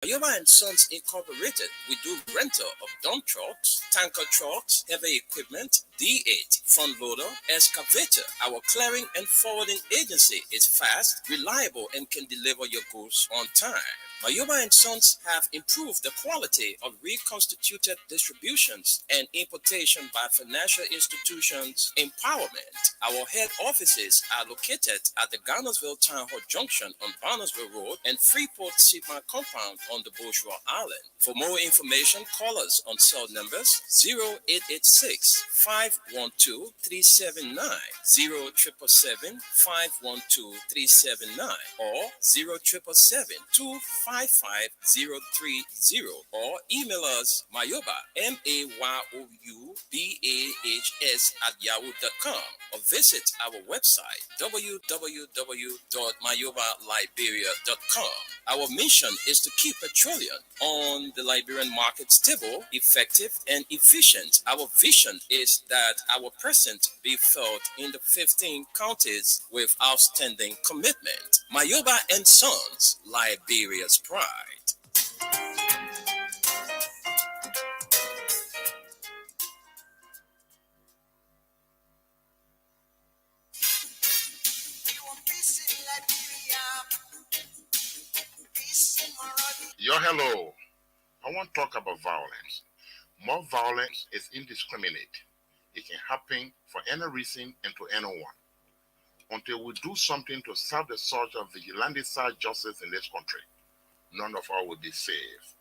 Mayoba and Sons Incorporated, we do rental of dump trucks, tanker trucks, heavy equipment, D8, front loader, excavator. Our clearing and forwarding agency is fast, reliable, and can deliver your goods on time. Mayoba and Sons have improved the quality of reconstituted distributions and importation by financial institutions empowerment. Our head offices are located at the Garnersville Town Hall Junction on Barnesville Road and Freeport Seaman Compound on the Bourgeois Island. For more information, call us on cell numbers 0886 512 379, 0777 512 379, or 0777 255 or email us mayoba, mayoubahs @yahoo.com, or visit our website www.mayobaliberia.com. Our mission is to keep petroleum on the Liberian market stable, effective, and efficient. Our vision is that our presence be felt in the 15 counties with outstanding commitment. Mayoba and Sons, Liberia's pride. Yo, hello. I want to talk about violence. More violence is indiscriminate. It can happen for any reason and to anyone. Until we do something to stop the surge of vigilante-side justice in this country, none of us will be safe.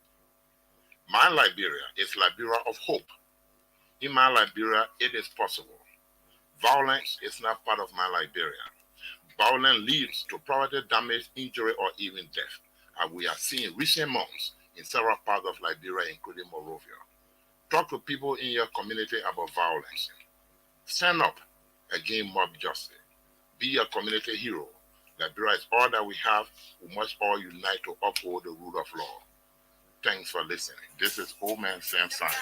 My Liberia is Liberia of hope. In my Liberia, it is possible. Violence is not part of my Liberia. Violence leads to property damage, injury, or even death, as we have seen in recent months in several parts of Liberia, including Monrovia. Talk to people in your community about violence. Stand up against mob justice. Be a community hero. Liberia is all that we have. We must all unite to uphold the rule of law. Thanks for listening. This is Old Man Sam Simon.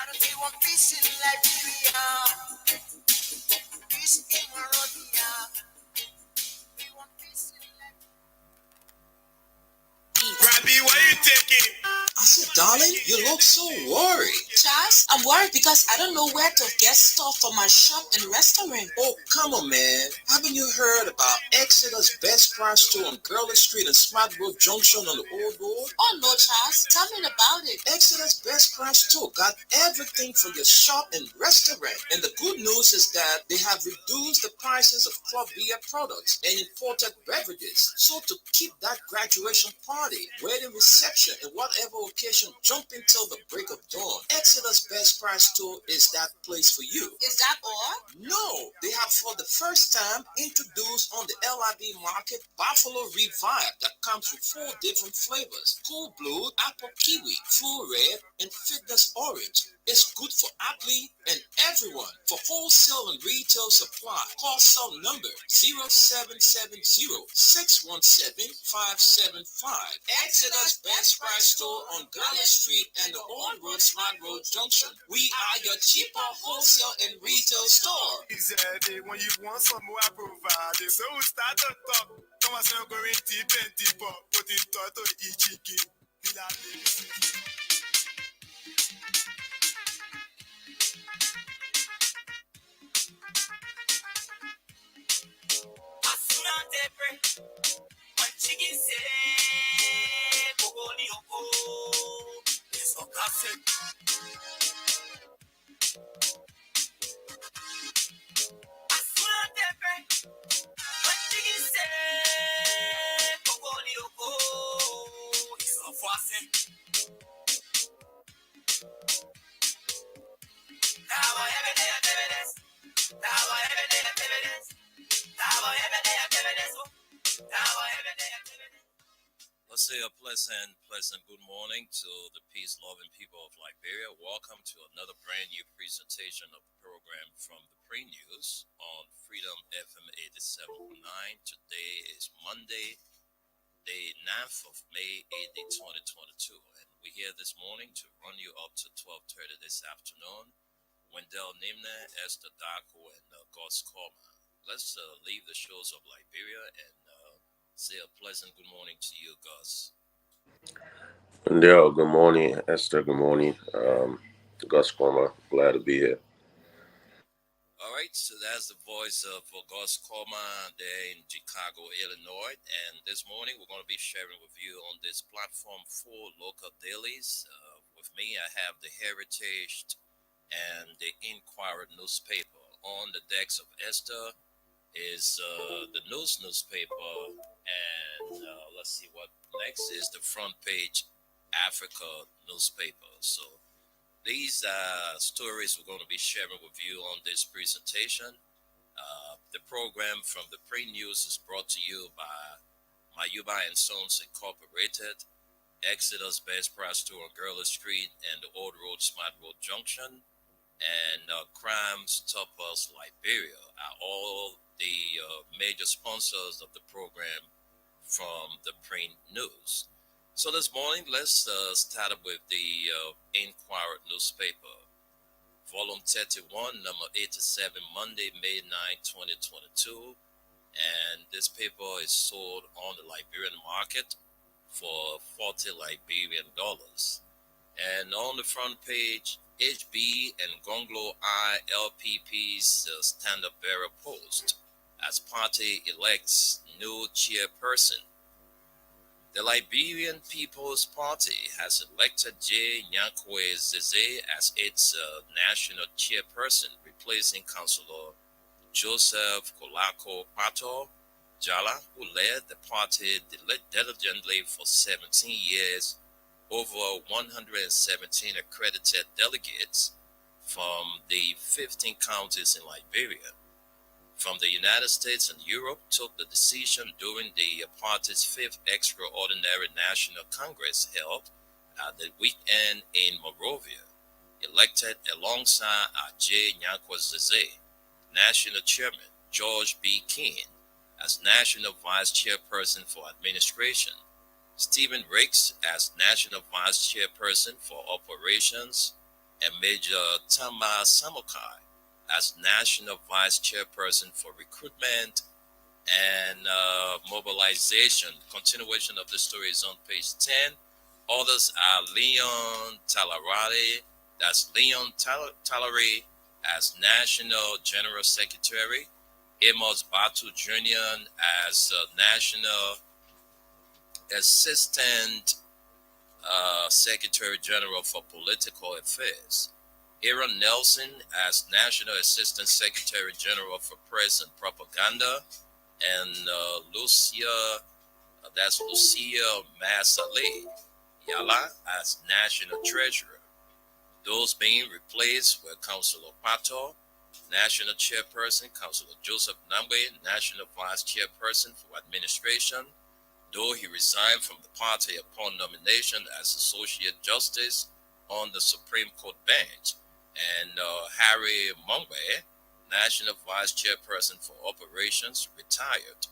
Robbie, why you taking? I said, darling, you look so worried. Charles, I'm worried because I don't know where to get stuff for my shop and restaurant. Oh, come on, man. Haven't you heard about Exeter's Best Price Store on Gurley Street and Smart Road Junction on the Old Road? Oh, no, Charles. Tell me about it. Exeter's Best Price Store got everything for your shop and restaurant. And the good news is that they have reduced the prices of club beer products and imported beverages. So to keep that graduation party, wedding reception, and whatever occasion jumping till the break of dawn, Exeter's Best Price Store is that place for you. Is that all? No, they have for the first time introduced on the LIB market Buffalo Revive that comes with 4 different flavors: Cool Blue, Apple Kiwi, Full Red, and Fitness Orange. It's good for athlete and everyone. For wholesale and retail supply, call cell number 0770-617-575. Exeter's Best Price Store on Gurley Street and the Old Road Smart Road Junction. We are your cheaper wholesale and retail store. Easy, when you want some more, I provide it. So we start on top. Come on, so going deep and deeper. Put it to each key. Let's say a pleasant good morning to the peace-loving people of Liberia. Welcome to another brand new presentation of the program from the Pre-News on Freedom FM 87.9. Today is Monday, the 9th of May, 2022. And we're here this morning to run you up to 12:30 this afternoon. Wendell Nimna, Esther Darko, and Gus Korma. Let's leave the shores of Liberia and say a pleasant good morning to you, Gus. Dale, good morning. Esther, good morning. Gus Cormer, glad to be here. All right, so that's the voice of August Koma there in Chicago, Illinois. And this morning we're going to be sharing with you on this platform 4 local dailies. With me, I have the Heritage and the Inquirer newspaper. On the decks of Esther is the newspaper. And let's see what next is the front page Africa newspaper. So these stories we're going to be sharing with you on this presentation. The program from the pre-news is brought to you by Mayuba and Sons Incorporated, Exodus Best Price Store on Gurley Street and the Old Road Smart Road Junction, and Crimes Topaz Liberia are all the major sponsors of the program from the print news. So this morning, let's start up with the Inquirer newspaper, volume 31, number 87, Monday, May 9, 2022. And this paper is sold on the Liberian market for $40 Liberian. And on the front page, HB and Gonglo ILPP's stand-up bearer post as party elects new chairperson. The Liberian People's Party has elected J. Nyankwe Zeze as its national chairperson, replacing Councillor Joseph Kolako Pato Jala, who led the party diligently for 17 years, over 117 accredited delegates from the 15 counties in Liberia. From the United States and Europe took the decision during the party's 5th Extraordinary National Congress held at the weekend in Monrovia, elected alongside J. Nyankwe Zeze, National Chairman George B. Keane as National Vice Chairperson for Administration, Stephen Ricks as National Vice Chairperson for Operations, and Major Tamba Samokai as National Vice Chairperson for Recruitment and Mobilization. Continuation of the story is on page 10. Others are Leon Talarati, that's Leon Talari as National General Secretary, Amos Batu Jr. as National Assistant Secretary General for Political Affairs, Aaron Nelson as National Assistant Secretary General for Press and Propaganda, and Lucia Masale Yala as National Treasurer. Those being replaced were Councillor Pato, National Chairperson, Councillor Joseph Nambe, National Vice Chairperson for Administration, though he resigned from the party upon nomination as Associate Justice on the Supreme Court bench, and Harry Mungwe, National Vice Chairperson for Operations, retired.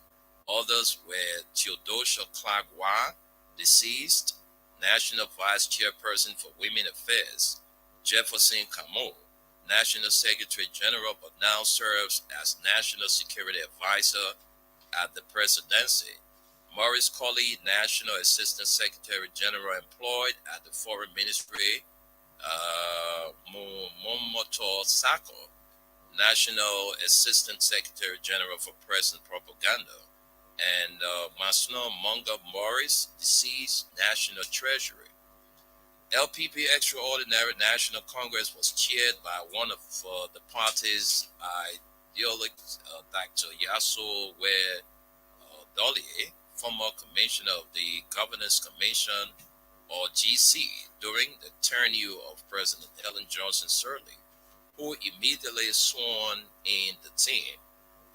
Others were Theodosia Clark-Wa, deceased, National Vice Chairperson for Women Affairs, Jefferson Camo, National Secretary General but now serves as National Security Advisor at the Presidency, Maurice Colley, National Assistant Secretary General employed at the Foreign Ministry, Momoto Sako, National Assistant Secretary General for Press and Propaganda, and Masno Munga Morris, deceased, National Treasury. LPP Extraordinary National Congress was chaired by one of the party's ideologues, Dr. Yasso Ware Dolly, former commissioner of the Governance Commission, or GC, during the tenure of President Ellen Johnson Sirleaf, who immediately sworn in the team.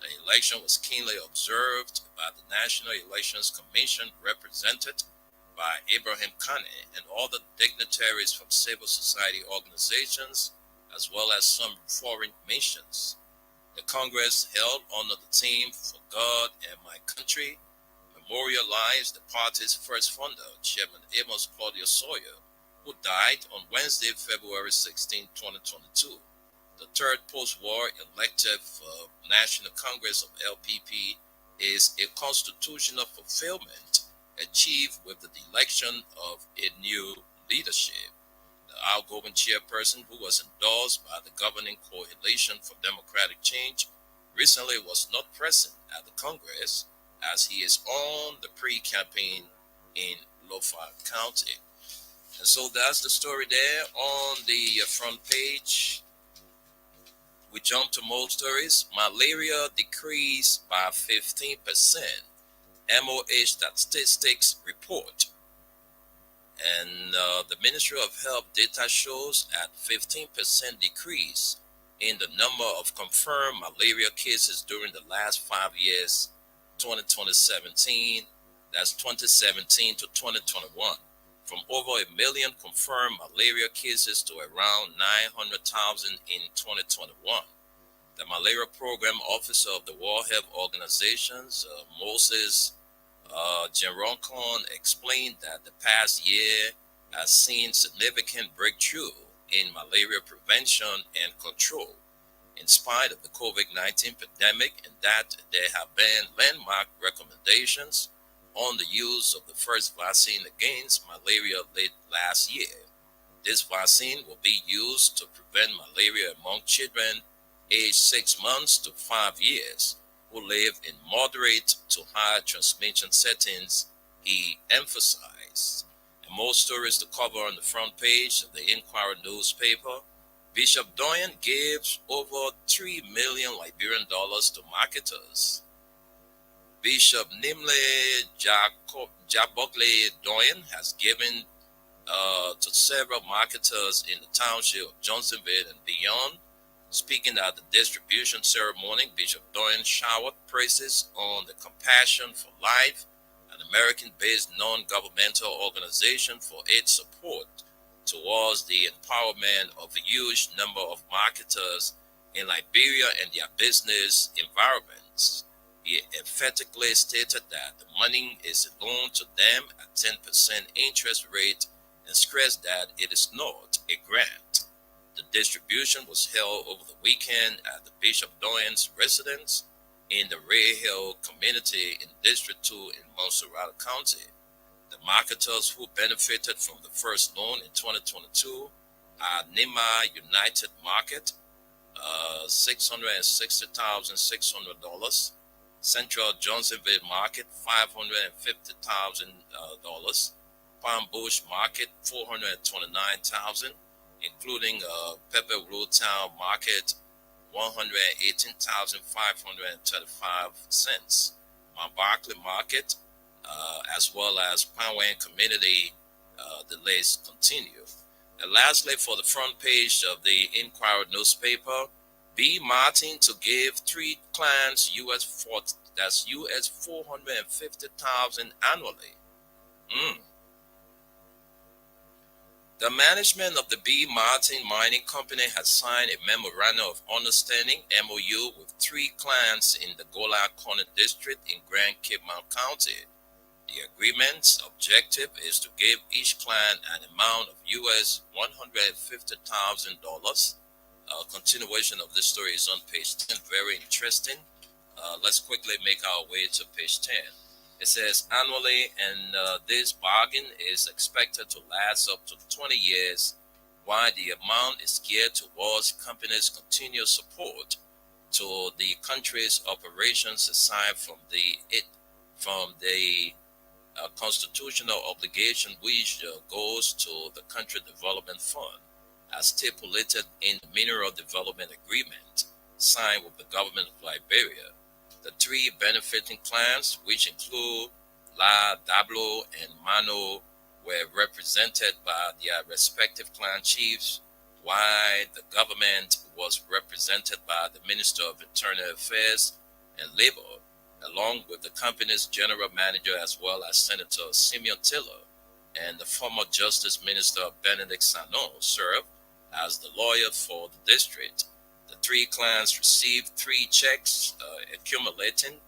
The election was keenly observed by the National Elections Commission, represented by Ibrahim Kane and other dignitaries from civil society organizations, as well as some foreign missions. The Congress held under the theme "For God and My Country" memorialized the party's first founder, Chairman Amos Claudius Sawyer, who died on Wednesday, February 16, 2022. The third post-war elective National Congress of LPP is a constitutional fulfillment achieved with the election of a new leadership. The outgoing chairperson, who was endorsed by the governing Coalition for Democratic Change, recently was not present at the Congress as he is on the pre-campaign in Loudoun County. And so that's the story there on the front page. We jump to more stories. Malaria decreased by 15%. MOH statistics report. And the Ministry of Health data shows at 15% decrease in the number of confirmed malaria cases during the last 5 years, 2017, that's 2017 to 2021. From over 1 million confirmed malaria cases to around 900,000 in 2021. The malaria program officer of the World Health Organization, Moses Jeronkon, explained that the past year has seen significant breakthrough in malaria prevention and control in spite of the COVID-19 pandemic, and that there have been landmark recommendations on the use of the first vaccine against malaria late last year. This vaccine will be used to prevent malaria among children aged 6 months to 5 years who live in moderate to high transmission settings, he emphasized. And more stories to cover on the front page of the Inquirer newspaper. Bishop Doyen gives over $3 million Liberian to marketers. Bishop Nimle Jabokle Doyen has given to several marketers in the township of Johnsonville and beyond. Speaking at the distribution ceremony, Bishop Doyen showered praises on the Compassion for Life, an American-based non-governmental organization, for its support towards the empowerment of a huge number of marketers in Liberia and their business environments. He emphatically stated that the money is a loan to them at 10% interest rate and stressed that it is not a grant. The distribution was held over the weekend at the Bishop Doyen's residence in the Ray Hill community in District 2 in Montserrat County. The marketers who benefited from the first loan in 2022 are Nima United Market, $660,600, Central Johnsonville Market, $550,000, Palm Bush Market, $429,000, including Pepper Road Town Market, $118,535. Mount Barkley Market, as well as Panwan Community, the list continue. And lastly, for the front page of the Inquirer newspaper, B. Martin to give 3 clients US $450,000 annually. The management of the B. Martin Mining Company has signed a memorandum of understanding (MOU) with 3 clients in the Gola Corner District in Grand Cape Mount County. The agreement's objective is to give each client an amount of US $150,000. Continuation of this story is on page 10. Very interesting. Let's quickly make our way to page 10. It says annually, and this bargain is expected to last up to 20 years, while the amount is geared towards companies' continued support to the country's operations aside from the constitutional obligation which goes to the Country Development Fund, as stipulated in the Mineral Development Agreement signed with the government of Liberia. The 3 benefiting clients, which include La Dablo and Mano, were represented by their respective client chiefs, while the government was represented by the Minister of Internal Affairs and Labor, along with the company's general manager, as well as Senator Simeon Taylor and the former Justice Minister Benedict Sanon served as the lawyer for the district. The 3 clients received 3 checks accumulating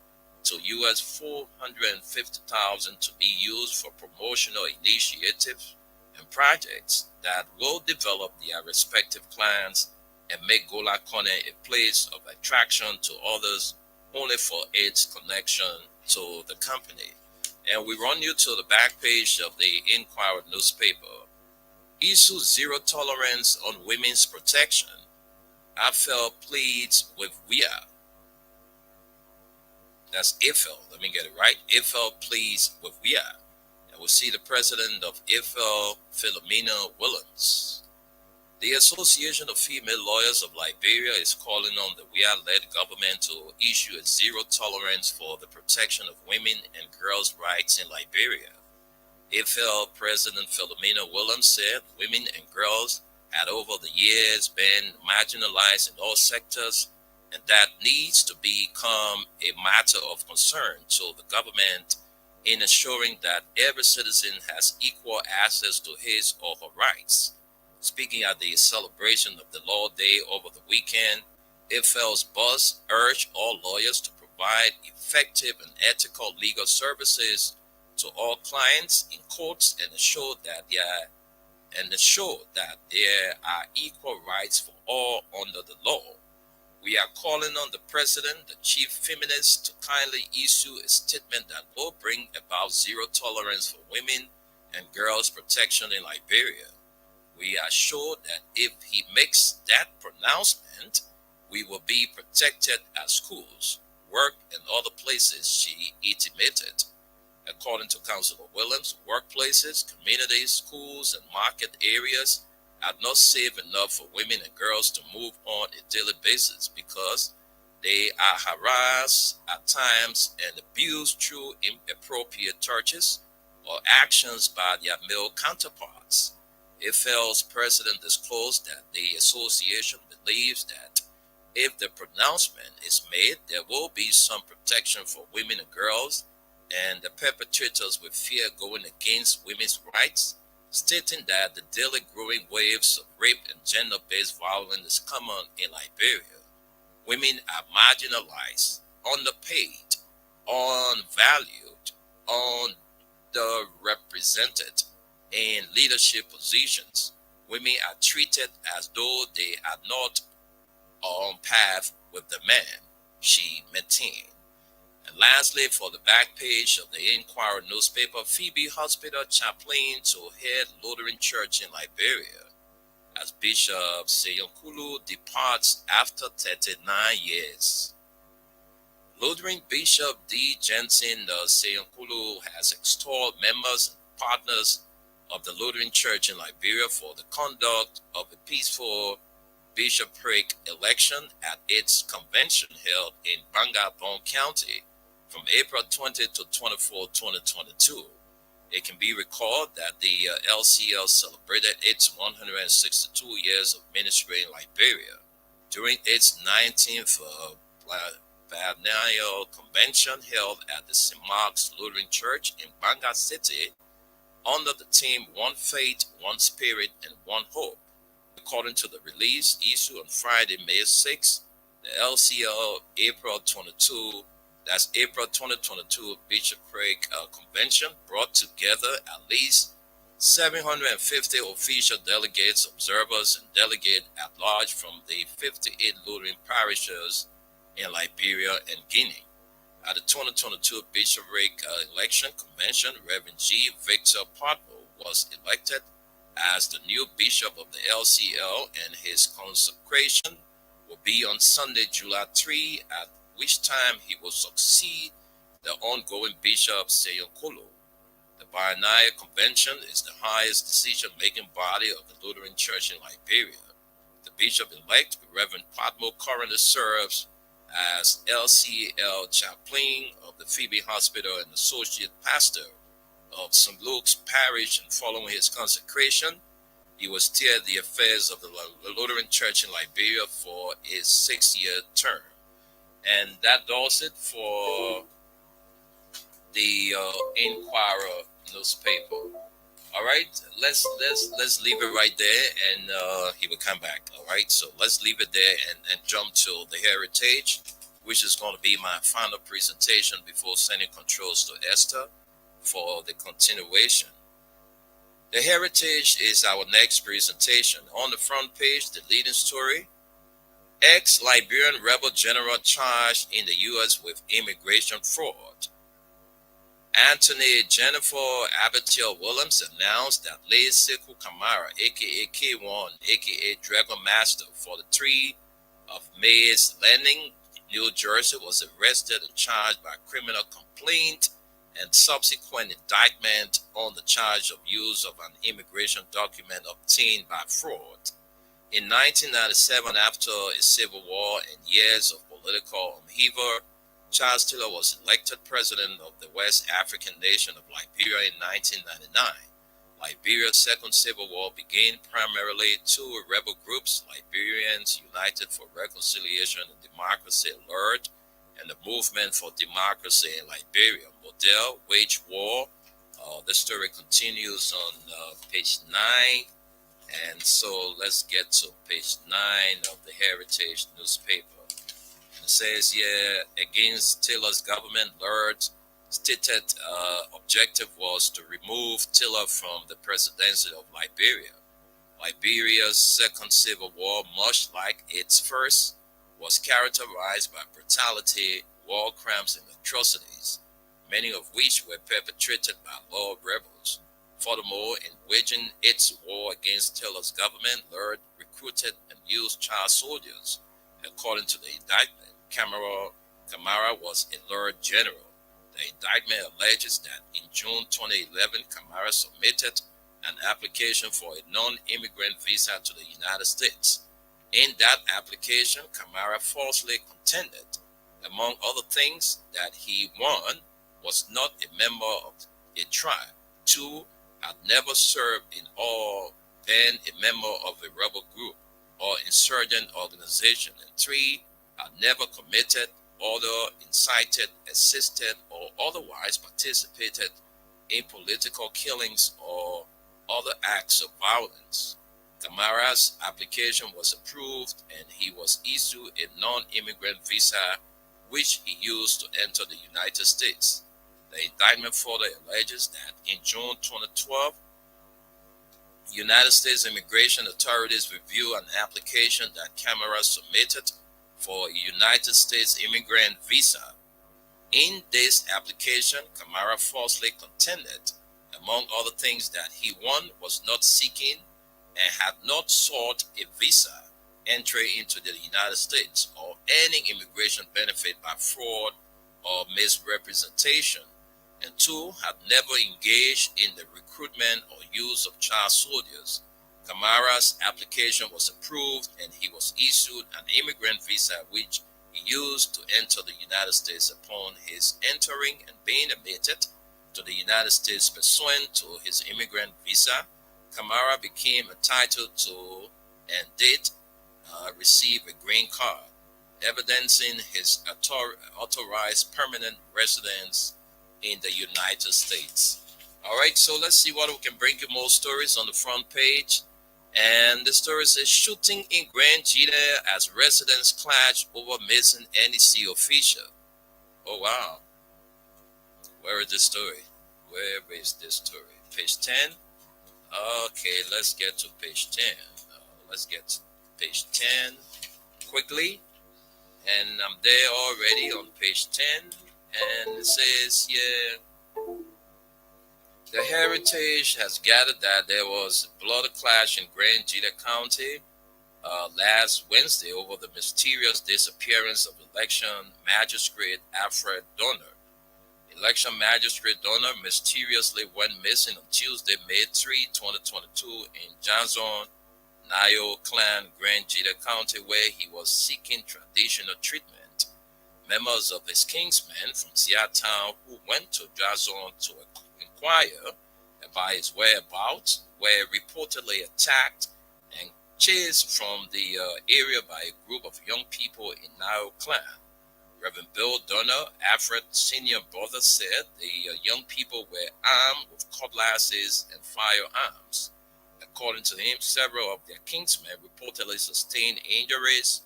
to US $450,000 to be used for promotional initiatives and projects that will develop their respective clients and make Gola Corner a place of attraction to others only for its connection to the company. And we run you to the back page of the Inquirer newspaper. Issue zero tolerance on women's protection. AFL pleads with WIA. That's IFL. Let me get it right. IFL pleads with WIA. And we'll see the president of IFL, Philomena Williams. The Association of Female Lawyers of Liberia is calling on the WIA-led government to issue a zero tolerance for the protection of women and girls' rights in Liberia. IFL President Philomena Williams said women and girls had over the years been marginalized in all sectors, and that needs to become a matter of concern to the government in ensuring that every citizen has equal access to his or her rights. Speaking at the celebration of the Law Day over the weekend, IFL's boss urged all lawyers to provide effective and ethical legal services to all clients in courts and ensure that there are equal rights for all under the law. We are calling on the president, the chief feminist, to kindly issue a statement that will bring about zero tolerance for women and girls' protection in Liberia. We are sure that if he makes that pronouncement, we will be protected at schools, work, and other places, she intimated. According to Councillor Williams, workplaces, communities, schools, and market areas are not safe enough for women and girls to move on a daily basis because they are harassed at times and abused through inappropriate touches or actions by their male counterparts. IFL's president disclosed that the association believes that if the pronouncement is made, there will be some protection for women and girls, and the perpetrators will fear going against women's rights, stating that the daily growing waves of rape and gender-based violence is common in Liberia. Women are marginalized, underpaid, unvalued, underrepresented in leadership positions. Women are treated as though they are not on path with the man, she maintained. And lastly, for the back page of the Inquirer newspaper, Phoebe Hospital chaplain to head Lutheran Church in Liberia, as Bishop Seyonkulu departs after 39 years. Lutheran Bishop D. Jensen Seyonkulu has extolled members and partners of the Lutheran Church in Liberia for the conduct of a peaceful bishopric election at its convention held in Bangabong County from April 20 to 24, 2022. It can be recalled that the LCL celebrated its 162 years of ministry in Liberia during its 19th biennial convention held at the St. Mark's Lutheran Church in Banga City under the theme One Faith, One Spirit, and One Hope. According to the release issued on Friday, May 6, the LCL April 2022 Bishopric Convention brought together at least 750 official delegates, observers, and delegates at large from the 58 Lutheran parishes in Liberia and Guinea. At the 2022 Bishopric Election Convention, Reverend G. Victor Potmo was elected as the new bishop of the LCL, and his consecration will be on Sunday, July 3, at which time he will succeed the ongoing Bishop Seyonkulu. The Biennial Convention is the highest decision-making body of the Lutheran Church in Liberia. The bishop-elect, Reverend Potmo, currently serves as LCL chaplain of the Phoebe Hospital and associate pastor of St. Luke's Parish, and following his consecration, he will steer the affairs of the Lutheran Church in Liberia for his 6-year term. And that does it for the Inquirer newspaper. All right, let's leave it right there, and he will come back. All right, so let's leave it there and jump to the Heritage, which is going to be my final presentation before sending controls to Esther for the continuation. The Heritage is our next presentation. On the front page, the leading story: ex-Liberian rebel general charged in the U.S. with immigration fraud. Anthony Jennifer Abigail Williams announced that Lee Sekou Kamara, aka K1, aka Dragon Master, 43 of Mays Landing, New Jersey, was arrested and charged by criminal complaint and subsequent indictment on the charge of use of an immigration document obtained by fraud. In 1997, after a civil war and years of political upheaval, Charles Taylor was elected president of the West African nation of Liberia in 1999. Liberia's Second Civil War began primarily two rebel groups, Liberians United for Reconciliation and Democracy (LURD) and the Movement for Democracy in Liberia. Model waged war. The story continues on page 9. And so let's get to page 9 of the Heritage newspaper. It says here, against Taylor's government, LURD's stated objective was to remove Taylor from the presidency of Liberia. Liberia's Second Civil War, much like its first, was characterized by brutality, war crimes, and atrocities, many of which were perpetrated by law rebels. Furthermore, in waging its war against Taylor's government, LURD recruited and used child soldiers. According to the indictment, Kamara was a LURD general. The indictment alleges that in June 2011, Kamara submitted an application for a non-immigrant visa to the United States. In that application, Kamara falsely contended, among other things, that he, 1, was not a member of a tribe, 2, had never served in or been a member of a rebel group or insurgent organization, and 3, had never committed, ordered, incited, assisted, or otherwise participated in political killings or other acts of violence. Kamara's application was approved and he was issued a non-immigrant visa which he used to enter the United States. The indictment further alleges that in June 2012, United States immigration authorities reviewed an application that Kamara submitted for a United States immigrant visa. In this application, Kamara falsely contended, among other things, that he, 1, was not seeking and had not sought a visa entry into the United States or any immigration benefit by fraud or misrepresentation, and 2, had never engaged in the recruitment or use of child soldiers. Kamara's application was approved and he was issued an immigrant visa which he used to enter the United States. Upon his entering and being admitted to the United States pursuant to his immigrant visa, Kamara became entitled to and did receive a green card, evidencing his authorized permanent residence in the United States. All right, so let's see what we can bring you more stories on the front page. And the story says, shooting in Grand Jita as residents clash over missing NEC official. Oh, wow. Where is this story? Where is this story? Page 10? Okay, let's get to page 10. Let's get to page 10 quickly. And I'm there already on page 10. And it says, the Heritage has gathered that there was a bloody clash in Grand Jita County last Wednesday over the mysterious disappearance of election magistrate Alfred Donner. Election magistrate Donner mysteriously went missing on Tuesday, May 3, 2022 in Janzon, Nayo Clan, Grand Jita County, where he was seeking traditional treatment. Members of his kinsmen from Seattle who went to Janzon to inquire about his whereabouts were reportedly attacked and chased from the area by a group of young people in Nayo Clan. Reverend Bill Donner, Alfred's senior brother, said the young people were armed with cutlasses and firearms. According to him, several of their kinsmen reportedly sustained injuries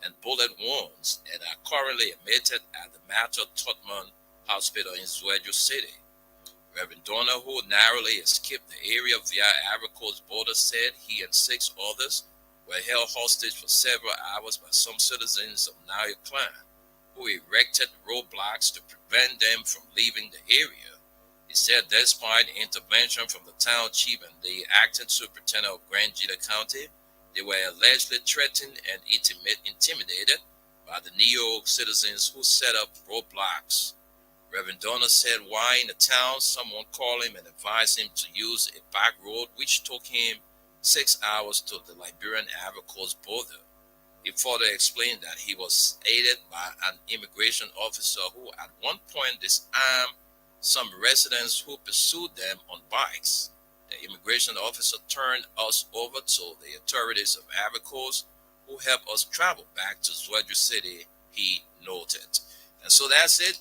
and bullet wounds and are currently admitted at the Mater Totman Hospital in Zhuezhou City. Reverend Donner, who narrowly escaped the area via Ivory Coast border, said he and 6 others were held hostage for several hours by some citizens of Nayo Clan, who erected roadblocks to prevent them from leaving the area. He said despite intervention from the town chief and the acting superintendent of Grand Gila County, they were allegedly threatened and intimidated by the New York citizens who set up roadblocks. Reverend Donner said while in the town, someone called him and advised him to use a back road which took him 6 hours to the Liberian Ivory Coast border. He further explained that he was aided by an immigration officer who at one point disarmed some residents who pursued them on bikes. The immigration officer turned us over to the authorities of Ivory Coast who helped us travel back to Zouadrou City, he noted. And so that's it.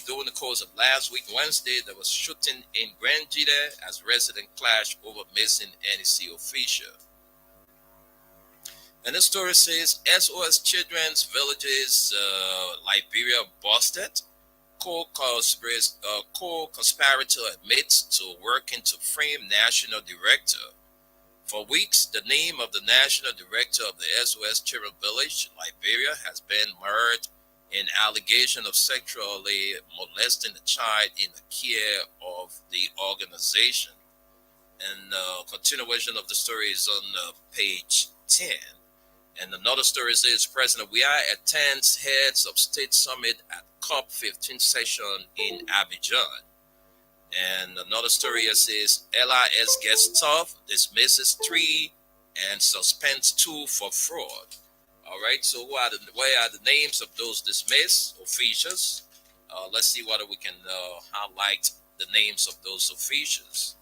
During the course of last week, Wednesday, there was shooting in Grand Gila as resident clash over missing NEC official. And the story says SOS Children's Villages, Liberia busted. Co-conspirator admits to working to frame national director. For weeks, the name of the national director of the SOS Children's Village, Liberia, has been mired in allegation of sexually molesting a child in the care of the organization. And continuation of the story is on page 10. And another story says President Weah attends heads of state summit at COP15 session in Abidjan. And another story here says LIS gets tough, dismisses 3 and suspends 2 for fraud. All right, so where are the names of those dismissed officials? Let's see whether we can highlight the names of those officials.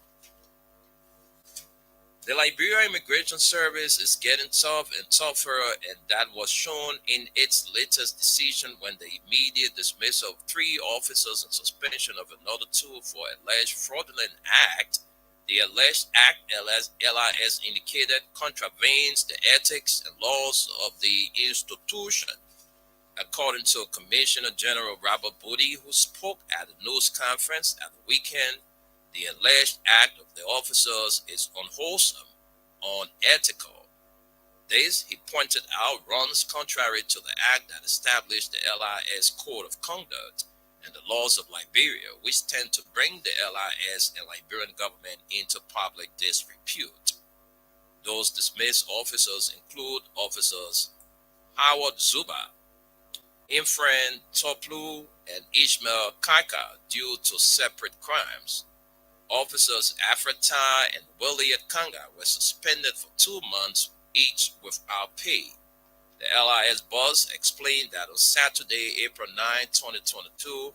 The Liberia Immigration Service is getting tough and tougher, and that was shown in its latest decision when the immediate dismissal of 3 officers and suspension of another 2 for alleged fraudulent act. The alleged act, LIS indicated, contravenes the ethics and laws of the institution. According to Commissioner General Robert Booty, who spoke at the news conference at the weekend, the alleged act of the officers is unwholesome, unethical. This, he pointed out, runs contrary to the act that established the LIS Code of Conduct and the laws of Liberia, which tend to bring the LIS and Liberian government into public disrepute. Those dismissed officers include officers Howard Zuba, Ephraim Toplu, and Ishmael Kaika due to separate crimes. Officers Afrata and William Kanga were suspended for 2 months each without pay. The LIS boss explained that on Saturday, April 9, 2022,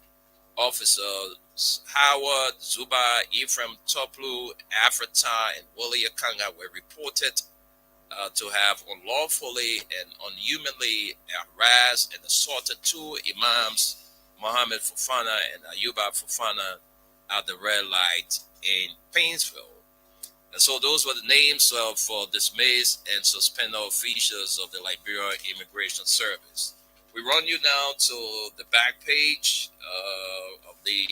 officers Howard Zuba, Ephraim Toplu, Afrata, and William Kanga were reported to have unlawfully and unhumanly harassed and assaulted 2 imams, Mohammed Fofana and Ayuba Fofana, at the red light in Painesville. And so those were the names for dismissed and suspended officials of the Liberia Immigration Service. We run you now to the back page of the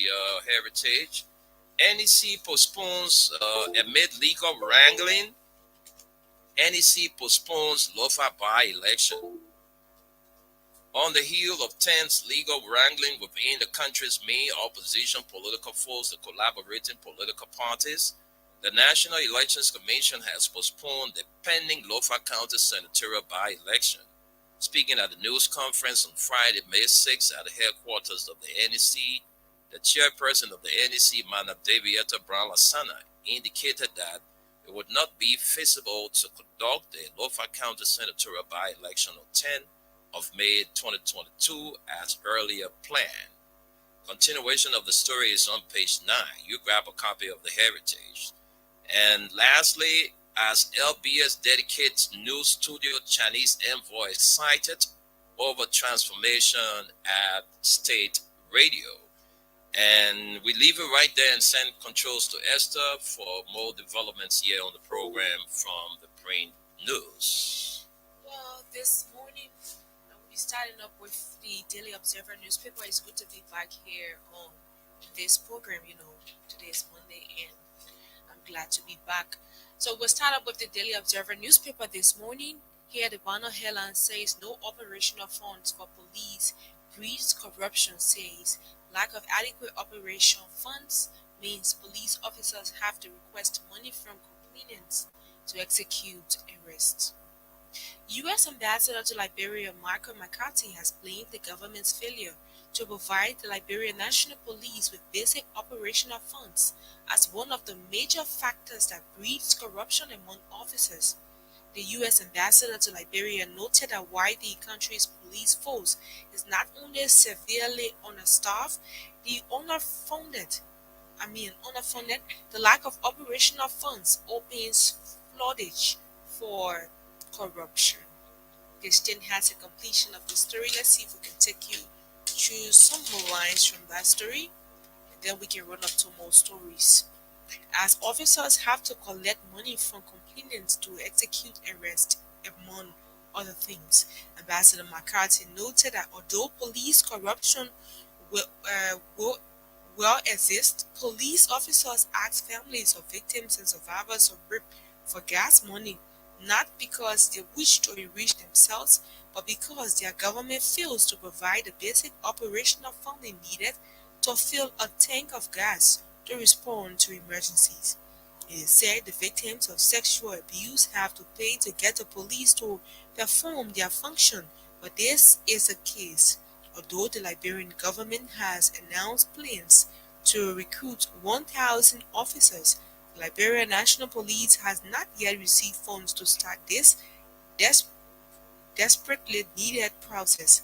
Heritage. NEC postpones amid legal wrangling. NEC postpones Lofa by-election. On the heel of tense legal wrangling within the country's main opposition political force, the collaborating political parties, the National Elections Commission has postponed the pending Lofa County senatorial by-election. Speaking at the news conference on Friday, May 6 at the headquarters of the NEC, the chairperson of the NEC, Mana Davieta Brown Lasana, indicated that it would not be feasible to conduct the Lofa County senatorial by-election on 10 of May 2022 as earlier planned. Continuation of the story is on page 9. You grab a copy of the Heritage. And lastly, as LBS dedicates new studio Chinese envoy cited over transformation at State Radio. And we leave it right there and send controls to Esther for more developments here on the program from the Brain News. Well, this morning, we'll be starting up with the Daily Observer newspaper. It's good to be back here on this program. Today is Monday and I'm glad to be back. So we'll start up with the Daily Observer newspaper this morning. Here, the banner headline says no operational funds for police breeds corruption, says lack of adequate operation funds means police officers have to request money from complainants to execute arrests. U.S. Ambassador to Liberia Michael McCarthy has blamed the government's failure to provide the Liberian National Police with basic operational funds as one of the major factors that breeds corruption among officers. The U.S. Ambassador to Liberia noted that while the country's police force is not only severely understaffed, the underfunded, the lack of operational funds opens floodage for corruption. This then has a completion of the story. Let's see if we can take you through some more lines from that story, and then we can run up to more stories. As officers have to collect money from complainants to execute arrests, among other things, Ambassador McCarthy noted that although police corruption will exist, police officers ask families of victims and survivors of rape for gas money, not because they wish to enrich themselves, but because their government fails to provide the basic operational funding needed to fill a tank of gas to respond to emergencies. It is said the victims of sexual abuse have to pay to get the police to perform their function, but this is the case. Although the Liberian government has announced plans to recruit 1,000 officers, the Liberian National Police has not yet received funds to start this des- desperately needed process.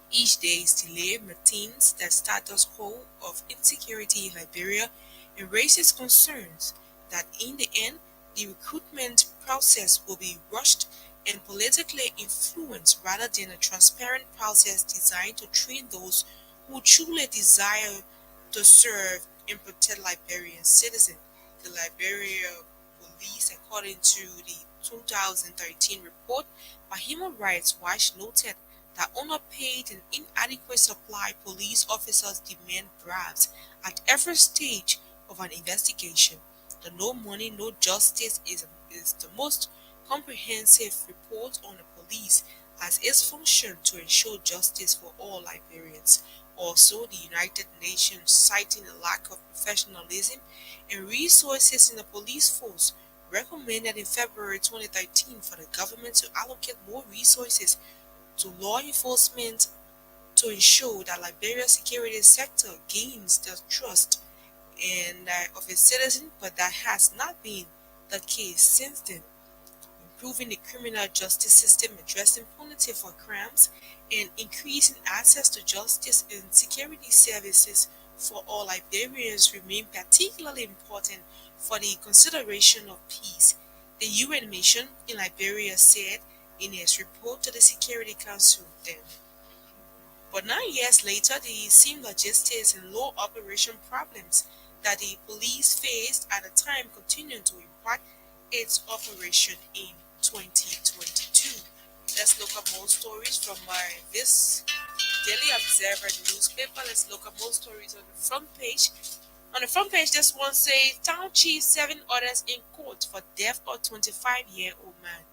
Each day's delay maintains the status quo of insecurity in Liberia and raises concerns that in the end, the recruitment process will be rushed and politically influenced rather than a transparent process designed to train those who truly desire to serve and protect Liberian citizens. The Liberia Police, according to the 2013 report by Human Rights Watch, noted that underpaid and inadequate supply police officers demand bribes at every stage of an investigation. The No Money, No Justice is the most comprehensive report on the police as its function to ensure justice for all Liberians. Also, the United Nations, citing a lack of professionalism and resources in the police force, recommended in February 2013 for the government to allocate more resources to law enforcement to ensure that Liberia's security sector gains the trust of its citizens, but that has not been the case since then. Improving the criminal justice system, addressing impunity for crimes, and increasing access to justice and security services for all Liberians remain particularly important for the consideration of peace, the UN mission in Liberia said in its report to the Security Council then. But 9 years later, the same logistics and law operation problems that the police faced at the time continue to impact its operation in 2022. Let's look up more stories from this Daily Observer newspaper. Let's look up more stories on the front page. On the front page, this one says, Town Chief 7 orders in court for death of 25-year-old man.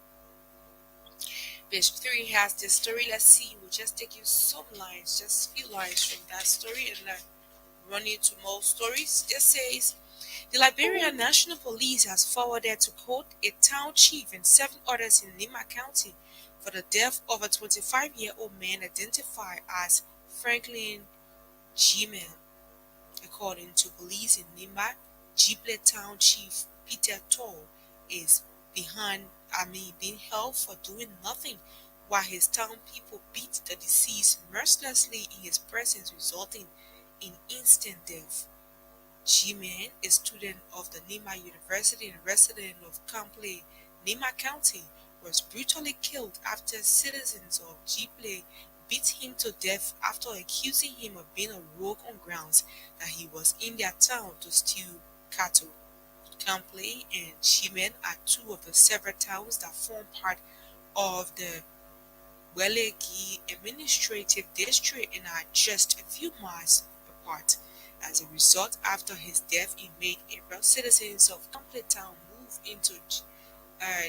Page 3 has this story. Let's see. We'll just take you some lines, just a few lines from that story, and run into more stories. This says, the Liberian National Police has forwarded to court a town chief and 7 others in Nima County for the death of a 25-year-old man identified as Franklin G-Man. According to police in Nima, Giblet Town Chief Peter Toll is being held for doing nothing while his town people beat the deceased mercilessly in his presence, resulting in instant death. G-Man, a student of the Nima University and resident of Campley, Nima County, was brutally killed after citizens of Giblet beat him to death after accusing him of being a rogue on grounds that he was in their town to steal cattle. Campley and G-Man are 2 of the several towns that form part of the Welegi Administrative District and are just a few miles apart. As a result, after his death in mid-April, citizens of Campley Town moved into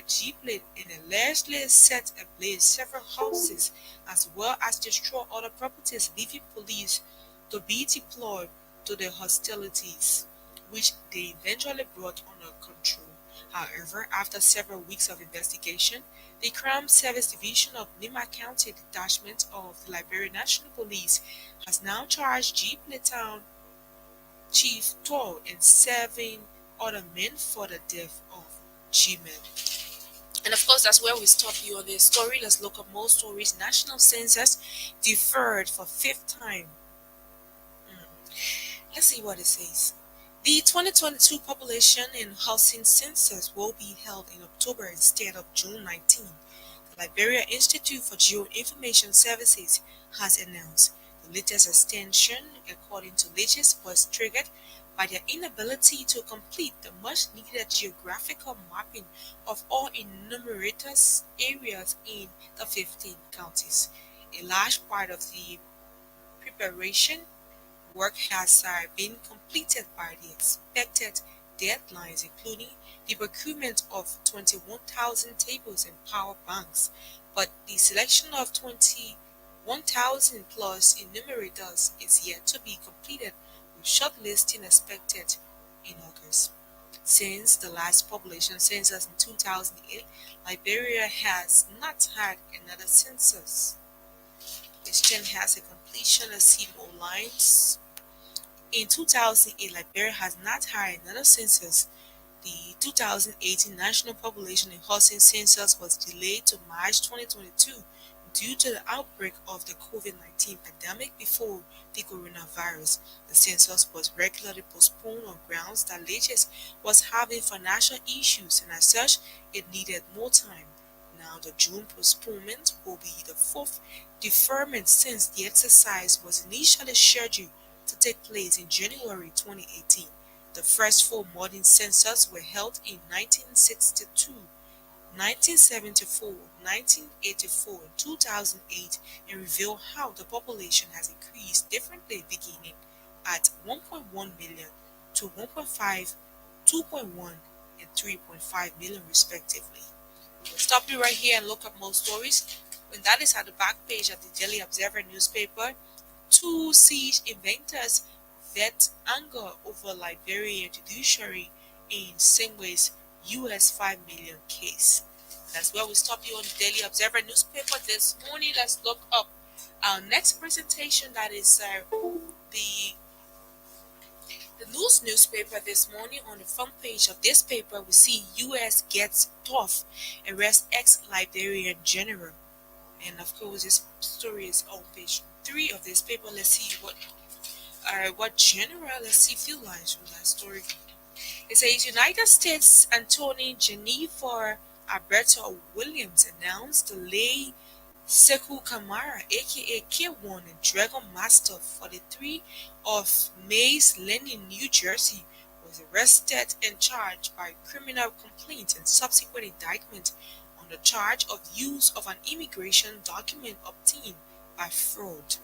Giblet and allegedly set ablaze several houses as well as destroy other properties, leaving police to be deployed to the hostilities. which they eventually brought under control. However, after several weeks of investigation, the Crime Service Division of Nima County Detachment of the Liberia National Police has now charged G Playtown Chief Tor and 7 other men for the death of G-Men. And of course, that's where we stop you on this story. Let's look at more stories. National census deferred for 5th time. Let's see what it says. The 2022 population and housing census will be held in October instead of June 19. The Liberia Institute for Geoinformation Services has announced the latest extension, according to Legis, was triggered by their inability to complete the much-needed geographical mapping of all enumerated areas in the 15 counties. A large part of the preparation work has been completed by the expected deadlines, including the procurement of 21,000 tables and power banks, but the selection of 21,000 plus enumerators is yet to be completed, with shortlisting expected in August. Since the last population census in 2008, Liberia has not had another census. This trend has a completion. Let's see more lines. In 2008, Liberia has not had another census. The 2018 National Population and Housing Census was delayed to March 2022 due to the outbreak of the COVID-19 pandemic before the coronavirus. The census was regularly postponed on grounds that Legis was having financial issues, and as such, it needed more time. Now, the June postponement will be the 4th deferment since the exercise was initially scheduled to take place in January 2018. The first 4 modern censuses were held in 1962, 1974, 1984, and 2008, and reveal how the population has increased differently, beginning at 1.1 million to 1.5, 2.1, and 3.5 million respectively. We will stop you right here and look up more stories, and that is at the back page of the Daily Observer newspaper. 2 siege inventors vet anger over Liberian judiciary in Singway's US $5 million case. That's where we stop you on the Daily Observer newspaper this morning. Let's look up our next presentation. That is the news newspaper this morning. On the front page of this paper, we see US gets tough, arrest ex-Liberian general. And of course, this story is on page 3 of this paper. Let's see what general. Let's see a few lines from that story. It says United States Attorney Jennifer Alberta Williams announced to lay Sekou Kamara, aka K1 and Dragon Master, 43 of Mays Landing, New Jersey, was arrested and charged by criminal complaint and subsequent indictment on the charge of use of an immigration document obtained by fraud.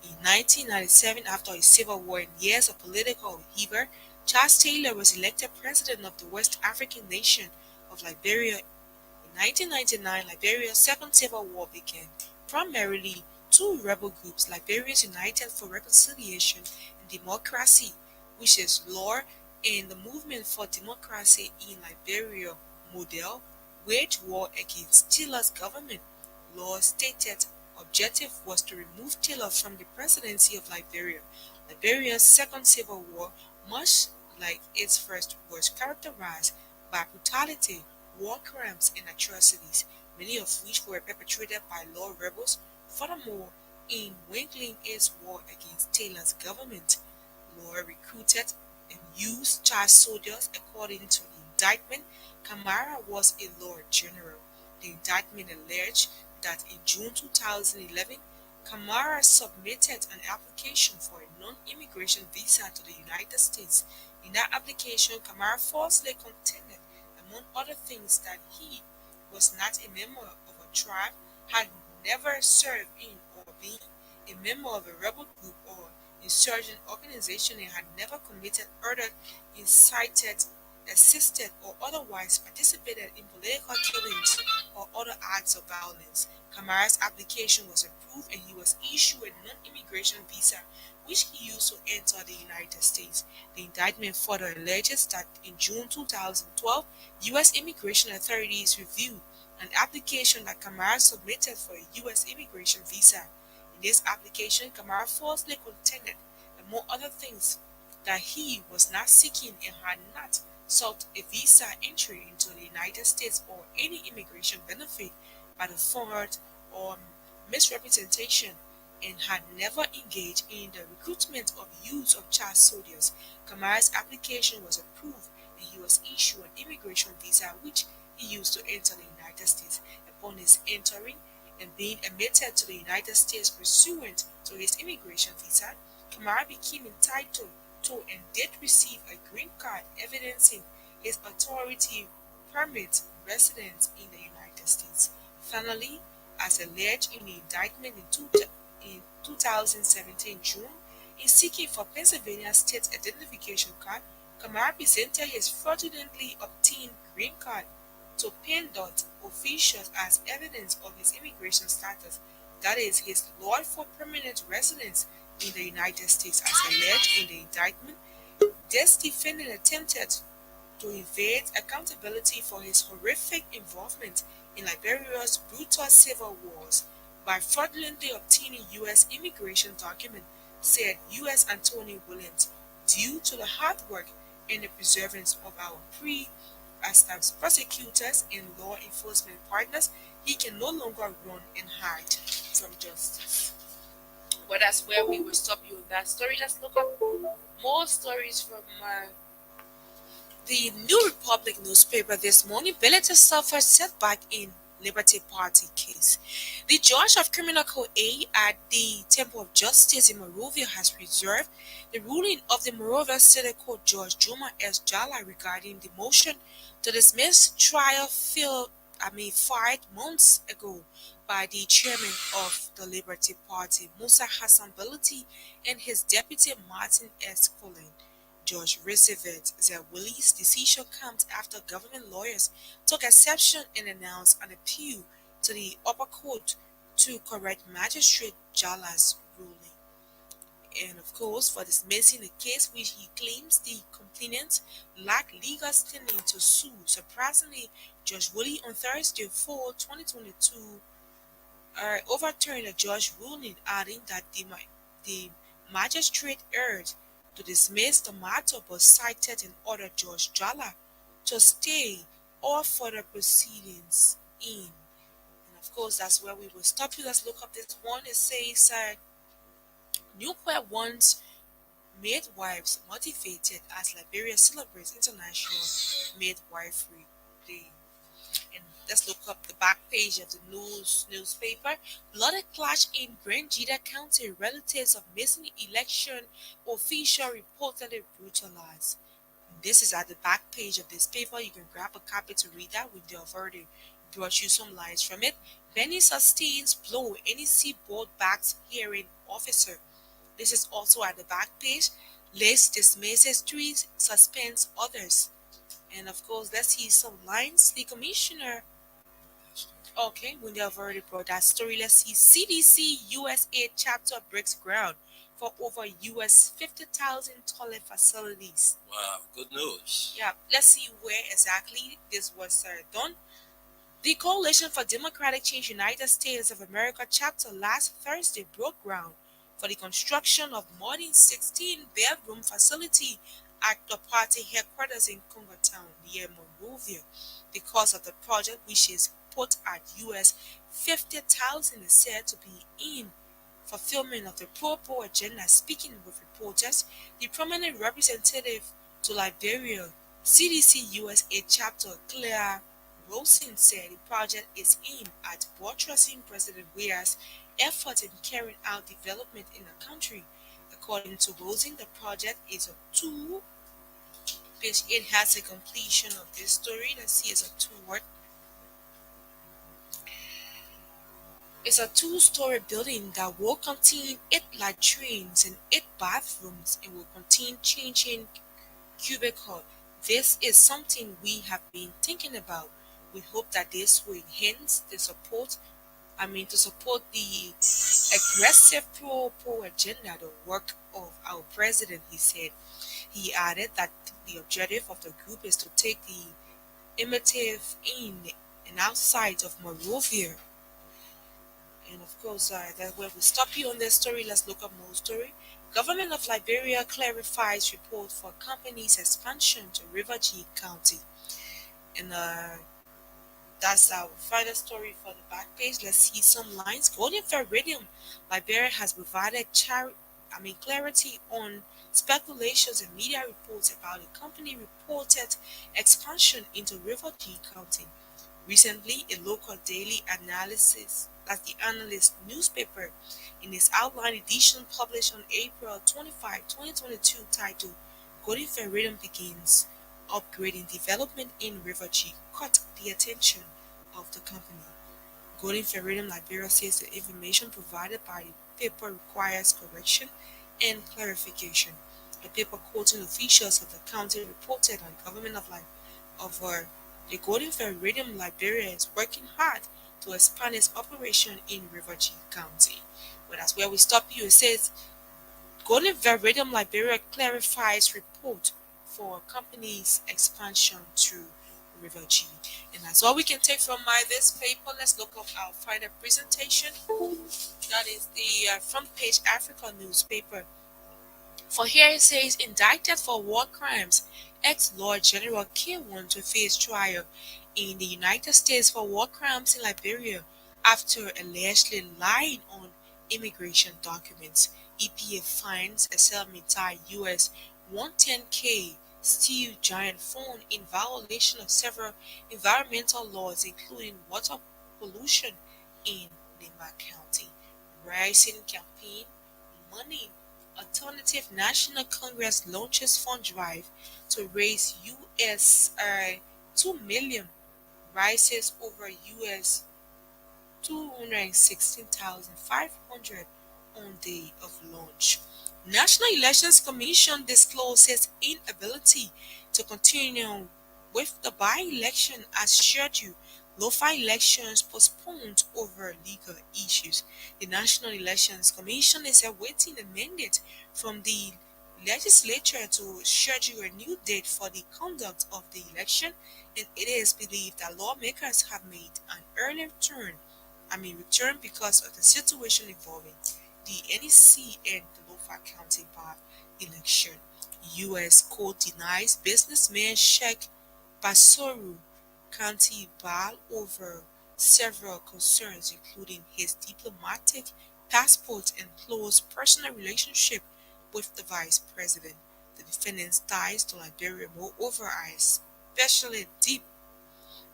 In 1997, after a civil war and years of political upheaval, Charles Taylor was elected president of the West African nation of Liberia. In 1999, Liberia's second civil war began. Primarily, 2 rebel groups, Liberians United for Reconciliation and Democracy, which is LOR, and the Movement for Democracy in Liberia, MODEL, waged war against Taylor's government. LOR stated objective was to remove Taylor from the presidency of Liberia. Liberia's second civil war, much like its first, was characterized by brutality, war crimes, and atrocities, many of which were perpetrated by law rebels. Furthermore, in waging its war against Taylor's government, law recruited and used child soldiers. According to the indictment, Kamara was a law general. The indictment alleged that in June 2011, Kamara submitted an application for a non-immigration visa to the United States. In that application, Kamara falsely contended, among other things, that he was not a member of a tribe, had never served in or been a member of a rebel group or insurgent organization, and had never committed, ordered, incited, assisted, or otherwise participated in political killings or other acts of violence. Kamara's application was approved and he was issued a non-immigration visa which he used to enter the United States. The indictment further alleges that in June 2012, U.S. immigration authorities reviewed an application that Kamara submitted for a U.S. immigration visa. In this application, Kamara falsely contended, among other things, that he was not seeking and had not sought a visa entry into the United States or any immigration benefit by the fraud or misrepresentation and had never engaged in the recruitment of use of child soldiers. Kamara's application was approved and he was issued an immigration visa which he used to enter the United States. Upon his entering and being admitted to the United States pursuant to his immigration visa, Kamara became entitled to and did receive a green card evidencing his authority permit residence in the United States. Finally, as alleged in the indictment in 2017 June, in seeking for Pennsylvania State Identification Card, Kamara presented his fraudulently obtained green card to PennDOT officials as evidence of his immigration status, that is, his lawful permanent residence in the United States. As alleged in the indictment, this defendant attempted to evade accountability for his horrific involvement in Liberia's brutal civil wars by fraudulently obtaining U.S. immigration documents, said U.S. Anthony Williams. Due to the hard work and the perseverance of our pre-established prosecutors and law enforcement partners, he can no longer run and hide from justice. Well, that's where we will stop you in that story. Let's look up more stories from the New Republic newspaper this morning. Belated suffered setback in Liberty Party case. The judge of Criminal Code A at the Temple of Justice in Monrovia has reserved the ruling of the Monrovia City Court Judge Juma S. Jala regarding the motion to dismiss trial fired months ago by the chairman of the Liberty Party, Musa Hassan Belati, and his deputy Martin S. Cullen. Judge Roosevelt Zerwilli's decision comes after government lawyers took exception and announced an appeal to the upper court to correct Magistrate Jala's ruling. And of course, for dismissing the case which he claims the complainant lacked legal standing to sue. Surprisingly, Judge Willie on Thursday, 4, 2022, overturned the judge's ruling, adding that the magistrate erred to dismiss the matter but cited and ordered Judge Jala to stay all further proceedings in. And of course, that's where we will stop you. Let's look up this one. It says, Newport wants midwives motivated as Liberia celebrates International Midwifery Day. And let's look up the back page of the newspaper. Bloody clash in Brangida County. Relatives of missing election official reportedly brutalized. And this is at the back page of this paper. You can grab a copy to read that. We have already brought you some lines from it. Benny sustains blow NEC board backs hearing officer. This is also at the back page. List dismisses 3, suspends others. And of course, let's see some lines. The commissioner, okay, we have already brought that story. Let's see. CDC USA chapter breaks ground for over US 50,000 toilet facilities. Wow, good news. Yeah, let's see where exactly this was done. The Coalition for Democratic Change United States of America chapter last Thursday broke ground for the construction of more than 16-bedroom facility at the party headquarters in Congotown near Monrovia. The cost of the project, which is put at US 50,000, is said to be in fulfillment of the pro-poor agenda. Speaking with reporters, the prominent representative to Liberia CDC USA chapter Claire Rosen said the project is aimed at buttressing President Weah's efforts in carrying out development in the country. According to Rosen, the project is a two page. It has a completion of this story. Let's see, it's a two-word. It's a 2-story building that will contain 8 latrines and 8 bathrooms and will contain changing cubicle. This is something we have been thinking about. We hope that this will enhance the support. To support the aggressive pro agenda, the work of our president. He said. He added that the objective of the group is to take the initiative in and outside of Monrovia. And of course, that's where we stop you on this story. Let's look up more story. Government of Liberia clarifies report for company's expansion to River G County. And that's our final story for the back page. Let's see some lines. Golden Ferrarium, Liberia has provided clarity on speculations and media reports about the company reported expansion into River G County. Recently, a local daily analysis, that's the Analyst newspaper, in its outline edition published on April 25, 2022, titled Golden Ferrarium Begins Upgrading Development in River G, caught the attention of the company. Golden Ferrarium Liberia says the information provided by the paper requires correction and clarification. A paper quoting officials of the county reported on government of the Golden Ferrarium Liberia is working hard to expand its operation in River G County. But that's where we stop you. It says Golden Ferrarium Liberia clarifies report for company's expansion to River G. And that's all we can take from this paper. Let's look up our final presentation. That is the front page Africa newspaper. For here it says, indicted for war crimes, ex-Lord General K1 to face trial in the United States for war crimes in Liberia after allegedly lying on immigration documents. EPA finds SL Mitai US 110K steel giant phone in violation of several environmental laws, including water pollution in Nema County. Rising campaign money. Alternative National Congress launches fund drive to raise US $2 million, rises over US $216,500 on day of launch. National Elections Commission discloses inability to continue with the by-election as scheduled. Local elections postponed over legal issues. The National Elections Commission is awaiting a mandate from the legislature to schedule a new date for the conduct of the election, and it is believed that lawmakers have made an early return because of the situation involving the NEC and the Lofa County by-election. U.S. court denies businessman Sheikh Basoru County bail over several concerns, including his diplomatic passport and close personal relationship with the vice president. The defendant's ties to Liberia, moreover, are especially deep.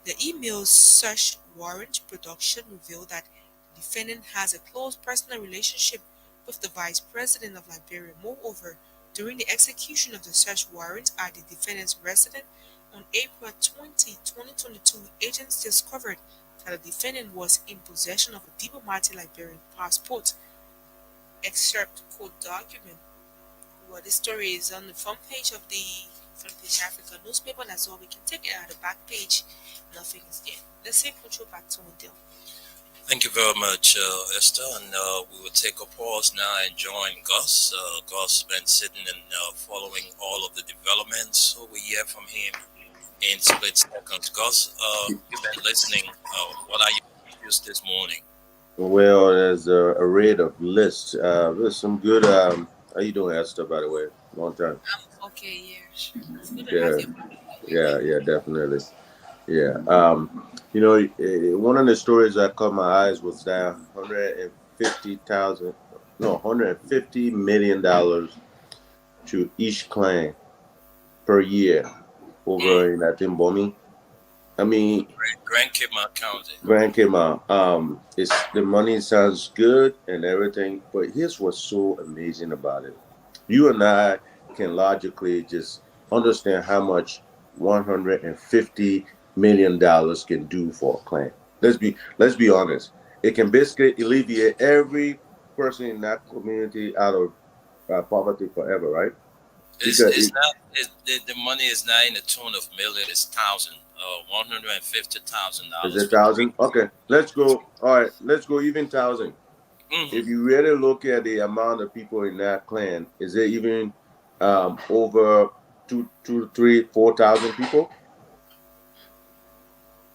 The email search warrant production revealed that the defendant has a close personal relationship with the vice president of Liberia. Moreover, during the execution of the search warrant at the defendant's residence on April 20, 2022, agents discovered that the defendant was in possession of a diplomatic Liberian passport. Excerpt quote document. Well, this story is on the front page of the Front Page Africa newspaper, and that's all we can take it at the back page. Nothing is there. Let's say control back to Odile. Thank you very much, Esther. And we will take a pause now and join Gus. Gus has been sitting and following all of the developments, so we hear from him in split seconds. Gus, you've been listening. What are you used this morning? Well, there's a array of lists. There's some good. How you doing, Esther? By the way, long time. Okay, yeah, sure. It's good to have you. Yeah, definitely. Yeah. One of the stories that caught my eyes was that $150 million to each clan per year over in Atimbomi. I mean, Grand County. It's the money sounds good and everything, but here's what's so amazing about it. You and I can logically just understand how much $150 million can do for a clan. Let's be honest. It can basically alleviate every person in that community out of poverty forever, right? The money is not in the tune of millions, it's thousands $150,000. Is it thousand? Okay, let's go. All right, let's go even thousand. If you really look at the amount of people in that clan, is it even over 4,000 people?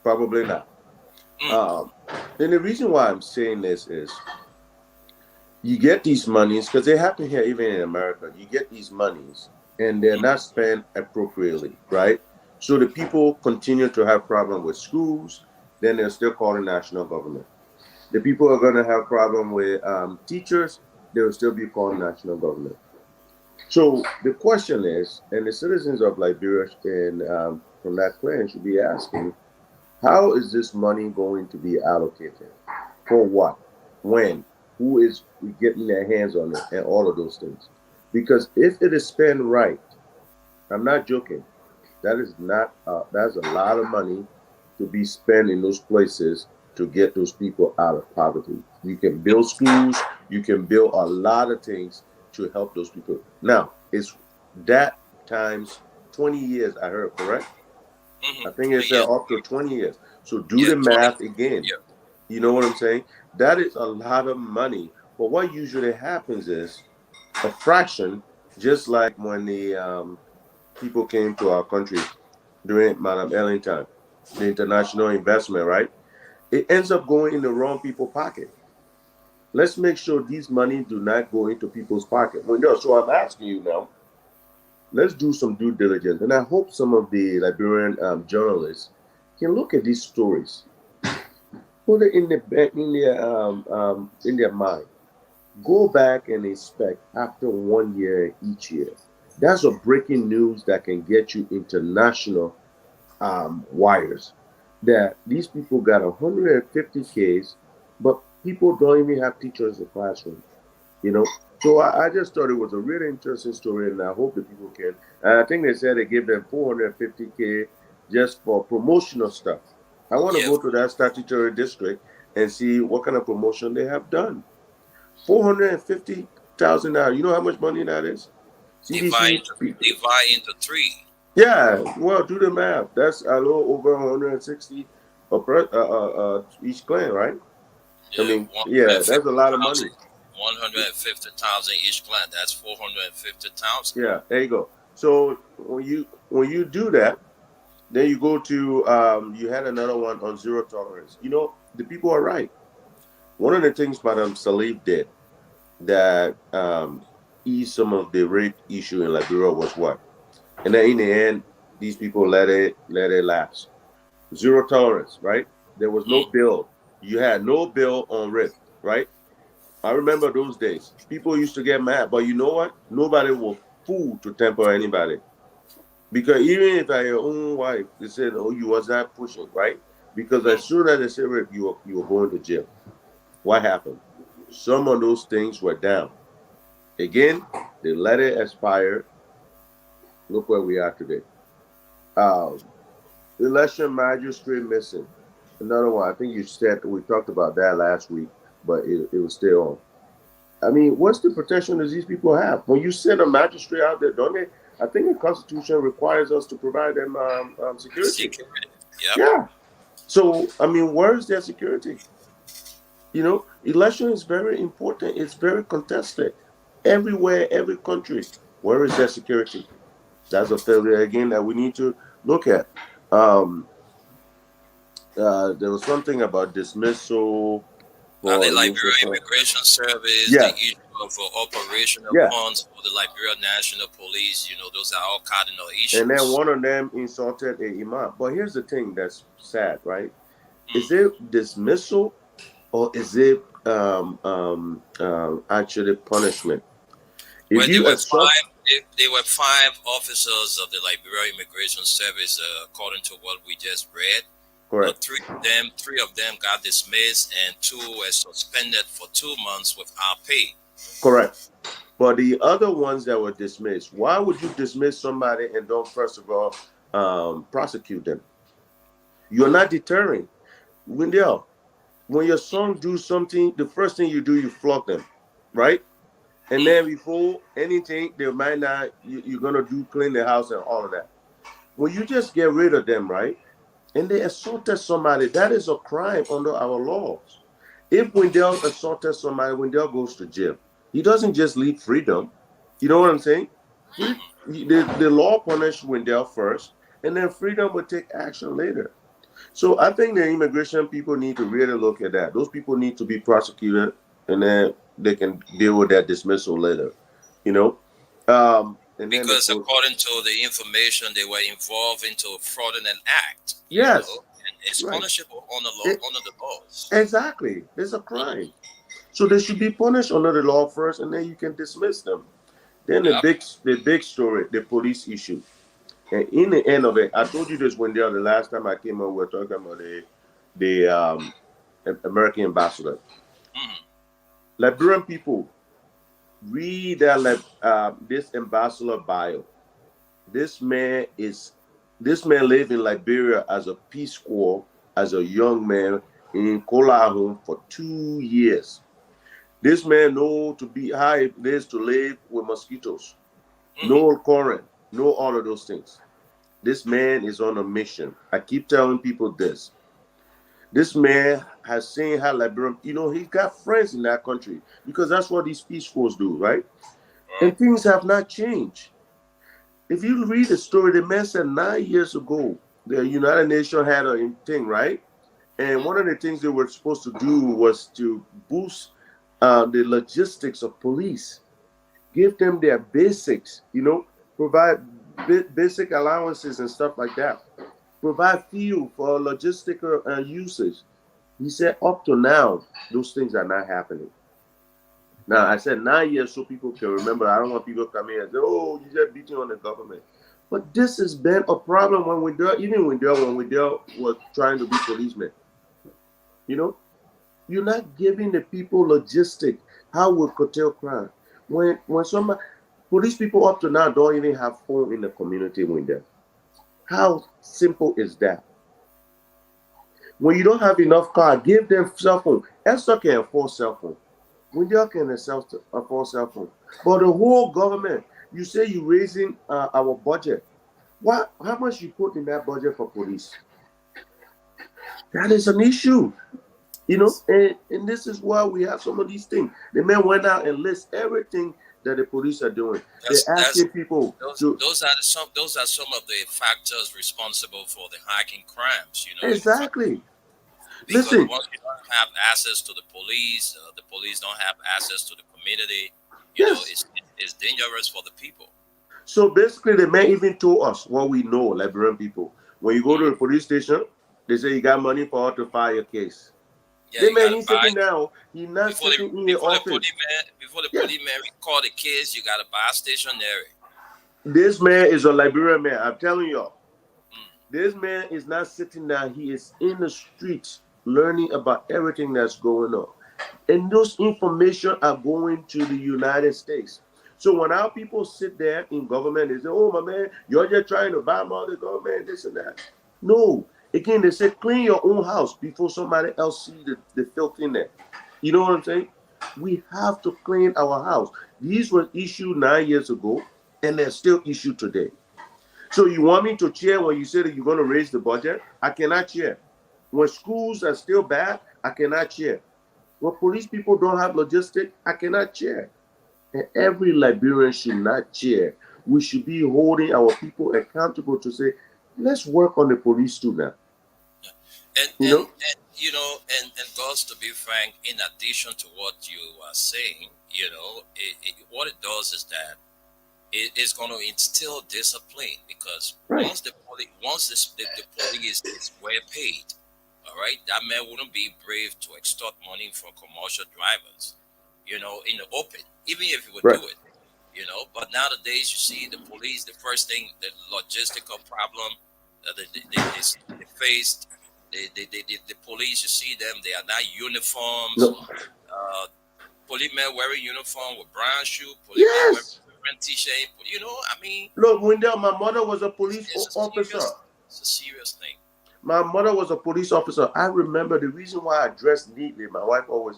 Probably not. And the reason why I'm saying this is you get these monies because they happen here even in America. You get these monies and they're not spent appropriately, right? So the people continue to have problem with schools, then they're still calling national government. The people are going to have problem with teachers, they will still be calling national government. So the question is, and the citizens of Liberia and from that clan should be asking, how is this money going to be allocated? For what? When? Who is getting their hands on it and all of those things? Because if it is spent right, I'm not joking, that is not, that's a lot of money to be spent in those places to get those people out of poverty. You can build schools, you can build a lot of things to help those people. Now, it's that times 20 years, I heard, correct? I think it's up to 20 years. So do the math again. Yeah. You know what I'm saying? That is a lot of money. But what usually happens is a fraction, just like when the people came to our country during Madam Ellen time, the international investment, right? It ends up going in the wrong people's pocket. Let's make sure these money do not go into people's pocket. Well, no, so I'm asking you now, let's do some due diligence. And I hope some of the Liberian journalists can look at these stories, put it in their mind, go back and inspect after 1 year each year. That's a breaking news that can get you international wires. That these people got 150 Ks, but people don't even have teachers in the classroom. You know, so I just thought it was a really interesting story, and I hope that people can. I think they said they gave them 450K just for promotional stuff. I want to go to that statutory district and see what kind of promotion they have done. $450,000. You know how much money that is? Divide into three. Yeah, well, do the math. That's a little over 160 each clan, right? Yeah, I mean, yeah, that's a lot of money. 150,000 each clan. That's 450,000. Yeah, there you go. So when you do that, then you go to you had another one on zero tolerance. You know, the people are right. One of the things Madam Salif did that eased some of the rape issue in Liberia was what? And then in the end, these people let it lapse. Zero tolerance, right? There was no bill. You had no bill on rape, right? I remember those days. People used to get mad, but you know what? Nobody will fool to temper anybody. Because even if I your own wife, they said, "Oh, you was not pushing," right? Because as soon as they said rape, you were going to jail. What happened? Some of those things were down. Again, they let it expire. Look where we are today. Election magistrate missing. Another one. I think you said we talked about that last week, but it was still on. I mean, what's the protection that these people have? When you send a magistrate out there, don't they? I think the Constitution requires us to provide them security. Yep. Yeah. So, I mean, where is their security? You know, election is very important. It's very contested. Everywhere, every country. Where is their security? That's a failure again that we need to look at. There was something about dismissal. The Liberia Immigration Service, yeah. The issue of operational funds for the Liberia National Police, you know, those are all cardinal issues. And then one of them insulted a imam. But here's the thing that's sad, right? Is it dismissal or is it actually punishment? Well, there were five officers of the Liberia Immigration Service, according to what we just read. Correct. Three of them got dismissed, and two were suspended for 2 months without pay. Correct. But the other ones that were dismissed, why would you dismiss somebody and don't first of all prosecute them? You're not deterring. When your son do something, the first thing you do, you flog them, right? And then before anything, they might not. You're gonna clean the house and all of that. When you just get rid of them, right? and they assaulted somebody. That is a crime under our laws. If Wendell assaulted somebody, Wendell goes to jail. He doesn't just leave freedom. You know what I'm saying? The law punished Wendell first, and then freedom will take action later. So I think the immigration people need to really look at that. Those people need to be prosecuted, and then they can deal with that dismissal later. You know, and then Because according to the information, they were involved into a fraudulent act. yes, And it's right. punishable under the laws. Exactly, it's a crime. So they should be punished under the law first, and then you can dismiss them. Then Yep. the big story, the police issue. And in the end of it, I told you this when the last time I came on, we were talking about the American ambassador. Mhm. Liberian people, read that this ambassador bio. This man lived in Liberia as a Peace Corps as a young man in Kolahu for 2 years. This man knows how it is to live with mosquitoes. Mhm. No current, no all of those things. This man is on a mission. I keep telling people this. This man has seen how Liberian, he got friends in that country because that's what these Peace Corps do, right? And things have not changed. If you read the story, the man said 9 years ago, the United Nations had a thing, right? And one of the things they were supposed to do was to boost the logistics of police, give them their basics, provide basic allowances and stuff like that, provide fuel for logistical usage. He said up to now, those things are not happening. Now, I said 9 years so people can remember. I don't want people to come in and say, oh, you just beating on the government. But this has been a problem when Wendell was trying to be policeman. You're not giving the people logistic. How will curtail crime? When some police people up to now don't even have phone in the community window. How simple is that? When you don't have enough car, give them cell phone. Esther can afford cell phone. Wendell can afford cell phone. But the whole government, you say you're raising our budget. How much you put in that budget for police? That is an issue. And this is why we have some of these things. The man went out and list everything that the police are doing. They're asking people. Those are some of the factors responsible for the hiking crimes. Exactly. Because Listen. once you don't have access to the police don't have access to the community. Yes. It's dangerous for the people. So basically, the man even told us what we know, Liberian people. When you go to the police station, they say you got money for her to file your case. Yeah, The man, he's sitting down. He's not sitting in the office. Before the policeman record the case, you got to buy stationery. This man is a Liberian man. I'm telling y'all. This man is not sitting down. He is in the streets learning about everything that's going on. And those information are going to the United States. So when our people sit there in government, they say, oh, my man, you're just trying to buy more the government, this and that. No. Again, they say clean your own house before somebody else see the filth in there. You know what I'm saying? We have to clean our house. These were issued 9 years ago, and they're still issued today. So you want me to cheer when you say that you're going to raise the budget? I cannot cheer. When schools are still bad, I cannot cheer. When police people don't have logistics, I cannot cheer. And every Liberian should not cheer. We should be holding our people accountable to say, let's work on the police too now. And Gus, to be frank, in addition to what you are saying, what it does is that it is going to instill discipline because once the police is well paid, all right, that man wouldn't be brave to extort money from commercial drivers, in the open, even if he would do it, But nowadays, you see the police, the first thing, the logistical problem they faced. The police, you see them, they are not uniforms. No. Policemen wearing uniform with brown shoe, Yes. wearing t-shirt, Look, Wendell, my mother was a police officer. It's a serious thing. My mother was a police officer. I remember the reason why I dressed neatly. My wife always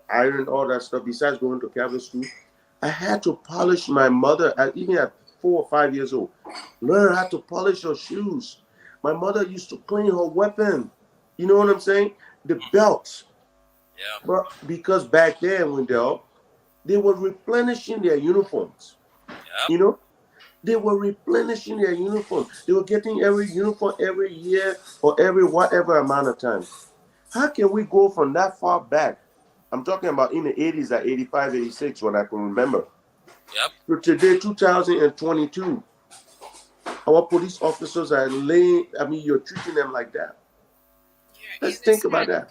ironed all that stuff. Besides going to Catholic school, I had to polish my mother, even at 4 or 5 years old. Learn how to polish her shoes. My mother used to clean her weapon. You know what I'm saying? The belts. Yeah. But because back then, Wendell, they were replenishing their uniforms. Yeah. You know, they were replenishing their uniform. They were getting every uniform every year or every whatever amount of time. How can we go from that far back? I'm talking about in the 80s, at 85, 86, when I can remember. Yep. To today, 2022, our police officers are laying, I mean, you're treating them like that. Yeah, Let's it's think sad about that.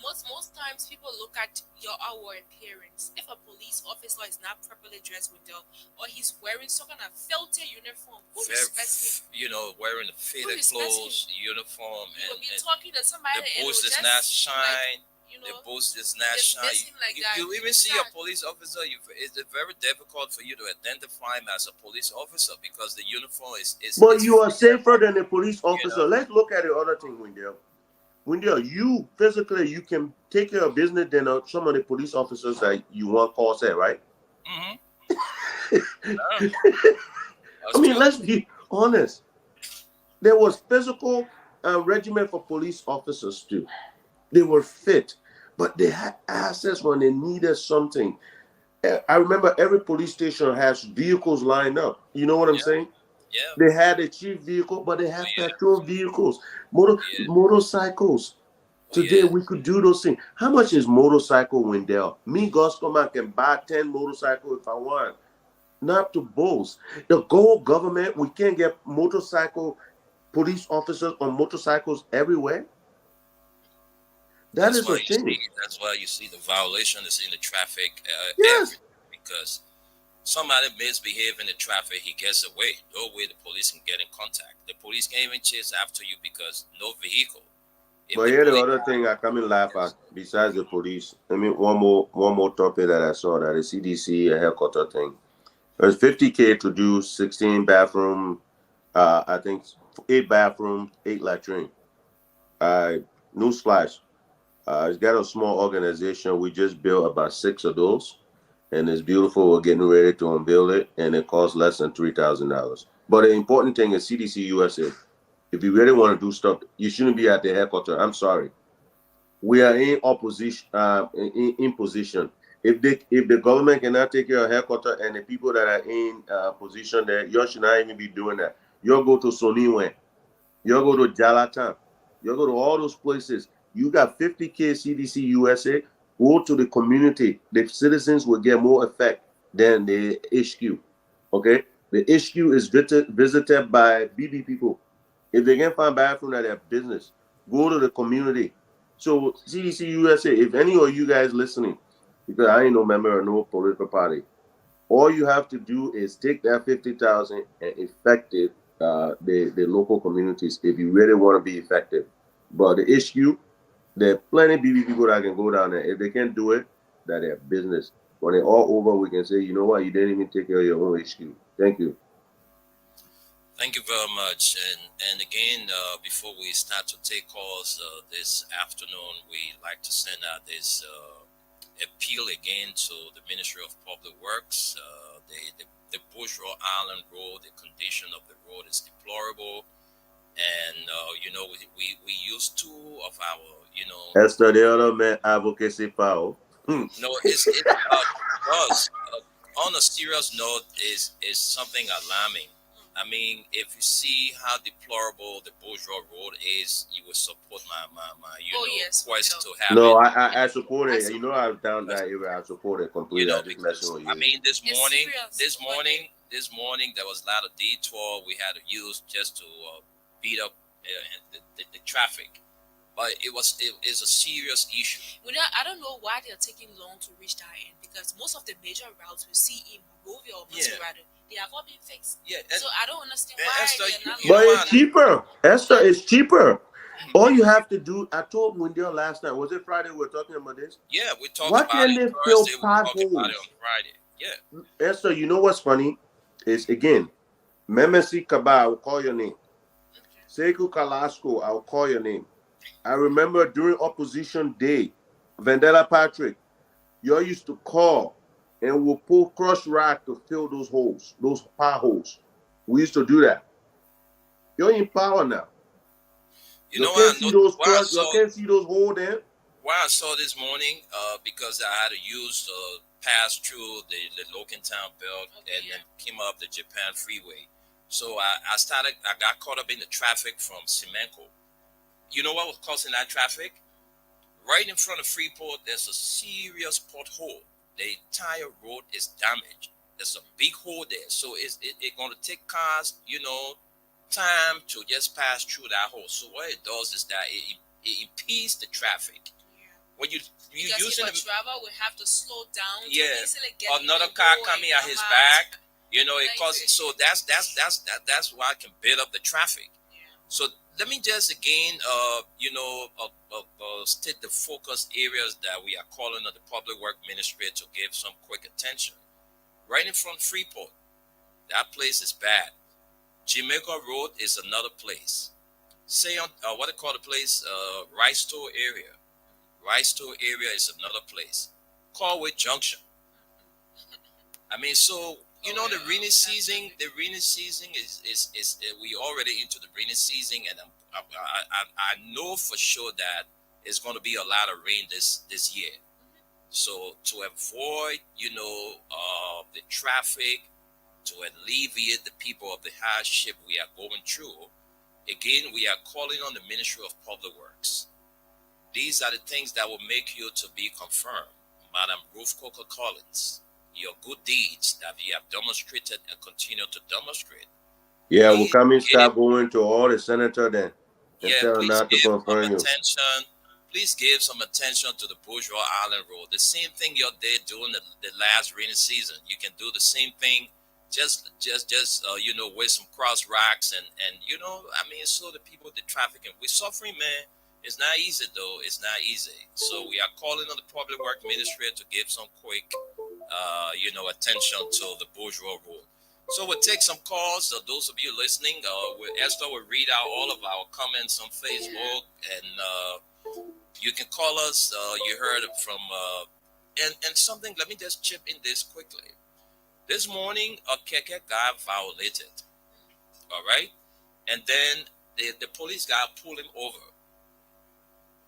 because most times people look at our appearance. If a police officer is not properly dressed with or he's wearing some kind of filthy uniform, who respects him? You know, wearing the faded respects clothes, uniform, You will and, be and talking to somebody the and it boost will does just, not shine. you The know, boost does not just shine. miss him like that. You even It's see a sad. police officer. It's very difficult for you to identify him as a police officer because the uniform is. But is you are safer than a police officer. know. Let's look at the other thing, Wendell. Wendell, you physically, you can take care of business than some of the police officers that you want calls at, right? Mm-hmm. I mean, let's be honest. There was physical regimen for police officers too. They were fit, but they had access when they needed something. I remember every police station has vehicles lined up. You know what I'm saying? Yeah. They had a chief vehicle, but they have patrol vehicles, motorcycles. Today we could do those things. How much is motorcycle, Wendell? Me, Goscoman, can buy 10 motorcycles if I want. Not to boast. The gold government, we can't get motorcycle police officers on motorcycles everywhere. That's why you see the violation is in the traffic. Yes. Because somebody misbehaves in the traffic, he gets away. No way the police can get in contact. The police can't even chase after you because no vehicle. But here the other thing I come and laugh at, besides the police, I mean one more topic that I saw, that the CDC a headquarter thing. There's $50K to do 16 bathroom, I think 8 bathrooms, 8 latrine. Newsflash. It's got a small organization. We just built about 6 of those, and it's beautiful. We're getting ready to unveil it, and it costs less than $3,000. But the important thing is CDC USA. If you really want to do stuff, you shouldn't be at the headquarters. I'm sorry. We are in opposition, in position. If the government cannot take care of headquarters and the people that are in position there, you should not even be doing that. You'll go to Soniwe. You'll go to Jalatan. You'll go to all those places. You got $50K CDC USA. Go to the community. The citizens will get more effect than the HQ. Okay? The HQ is visited by BB people. If they can't find bathroom at their business, go to the community. So CDC USA, if any of you guys listening, because I ain't no member of no political party, all you have to do is take that 50,000 and affect it, the local communities, if you really want to be effective. But the HQ, there are plenty of BB people that can go down there. If they can't do it, that's their business. When it's all over, we can say, you know what, you didn't even take care of your own HQ. Thank you. Thank you very much. And again, before we start to take calls this afternoon, we like to send out this appeal again to the Ministry of Public Works. The Bourgeois Island Road, the condition of the road is deplorable. And, we use 2 of our, Esther, the other man, advocacy power. No, it's because on a serious note, is something alarming. I mean, if you see how deplorable the Bourgeois Road is, you will support my quest to have it. I support it. You know, I was down that area. I support it completely. I mean, this morning there was a lot of detour we had to use just to beat up the traffic. But it's a serious issue. I don't know why they're taking long to reach that end, because most of the major routes we see in Monrovia or Montserrat, they have all been fixed. Yeah, so I don't understand why they're not. But it's cheaper. Esther, it's cheaper. All you have to do, I told Wendell last night, was it Friday we were talking about this? Yeah, we talked about it. Why can't they fill potholes? On Friday. Yeah. Esther, you know what's funny? Is again, Memesi Kaba, I'll call your name. Sekou Kalasco, I'll call your name. I remember during opposition day, Vandela Patrick, you all used to call and we'll pull crush rack to fill those holes, those potholes. We used to do that. You're in power now. You know why can't see those trucks. You can't see those holes there. Why I saw this morning, because I had to use pass through the Logantown Belt and then came up the Japan Freeway. So I got caught up in the traffic from Semenko. You know what was causing that traffic? Right in front of Freeport, there's a serious pothole. The entire road is damaged. There's a big hole there. So it's going to take cars, time to just pass through that hole. So what it does is that it impedes the traffic. When you because if a driver will have to slow down to easily get another car coming at his back, it causes. So that's why I can build up the traffic. Yeah. So let me just again, state the focus areas that we are calling on the Public Work Ministry to give some quick attention. Right in front of Freeport, that place is bad. Jamaica Road is another place. Say on what they call the place, Rice-Store area. Rice-Store area is another place. Callaway Junction. I mean, so the rainy season. The rainy season is we already into the rainy season, and I know for sure that it's going to be a lot of rain this year. So to avoid the traffic, to alleviate the people of the hardship we are going through, again we are calling on the Ministry of Public Works. These are the things that will make you to be confirmed. Madam Ruth Coker Collins, your good deeds that you have demonstrated and continue to demonstrate. Yeah, we'll come and start going to all the senator then. Yeah, please give some attention. Please give some attention to the Bourgeois Island Road. The same thing you did during the last rainy season. You can do the same thing. Just with some cross rocks and so the people with the traffic, and we're suffering, man. It's not easy though. It's not easy. So we are calling on the Public Work Ministry to give some quick, attention to the Bourgeois Road. So we'll take some calls. So those of you listening, Esther will read out all of our comments on Facebook, and you can call us. You heard it from, and something. Let me just chip in this quickly. This morning, a keke got violated. All right, and then the police guy pulled him over.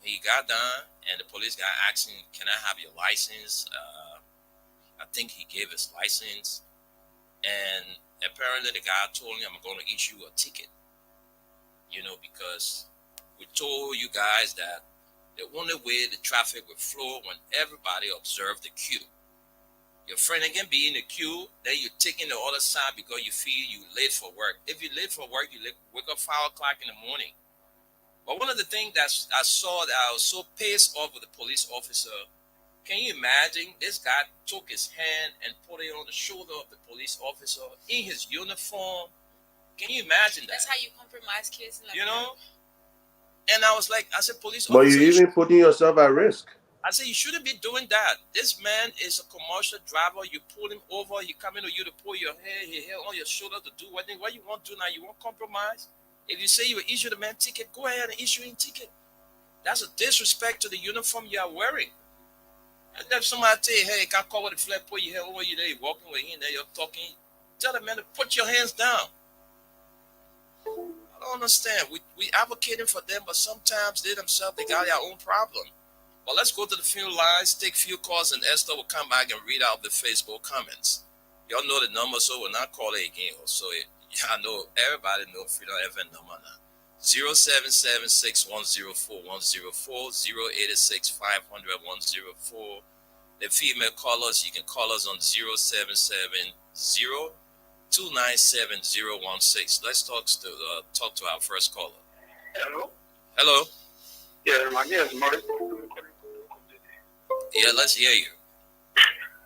He got down, and the police guy asked him, "Can I have your license?" I think he gave his license, and apparently the guy told him, "I'm going to issue a ticket." Because we told you guys that the only way the traffic will flow when everybody observe the queue. Your friend again be in the queue, then you're taking the other side because you feel you late for work. If you're late for work, you wake up 5 o'clock in the morning. But one of the things that I saw that I was so pissed off with the police officer, can you imagine this guy took his hand and put it on the shoulder of the police officer in his uniform? Can you imagine that? That's how you compromise kids. And I was like, I said, police officer. But you're even putting yourself at risk. I said, you shouldn't be doing that. This man is a commercial driver. You pull him over. He come into you to pull your hair on your shoulder to do what you want to do now. You want compromise? If you say you will issue the man ticket, go ahead and issue him ticket. That's a disrespect to the uniform you are wearing. And then somebody tell you, hey, you can't cover the flag, put your hair over you there, you're walking with him there, you're talking. Tell the man to put your hands down. I don't understand. We advocating for them, but sometimes they themselves, they got their own problem. Well, let's go to the few lines, take a few calls, and Esther will come back and read out the Facebook comments. Y'all know the number, so we'll not call it again. So I know everybody know Freedom FM number now. 077-6104-104, 086-500-104. The female callers, you can call us on 077-297-016. Let's talk to our first caller. Hello? Hello? Yeah, my name is Maurice. Yeah, let's hear you.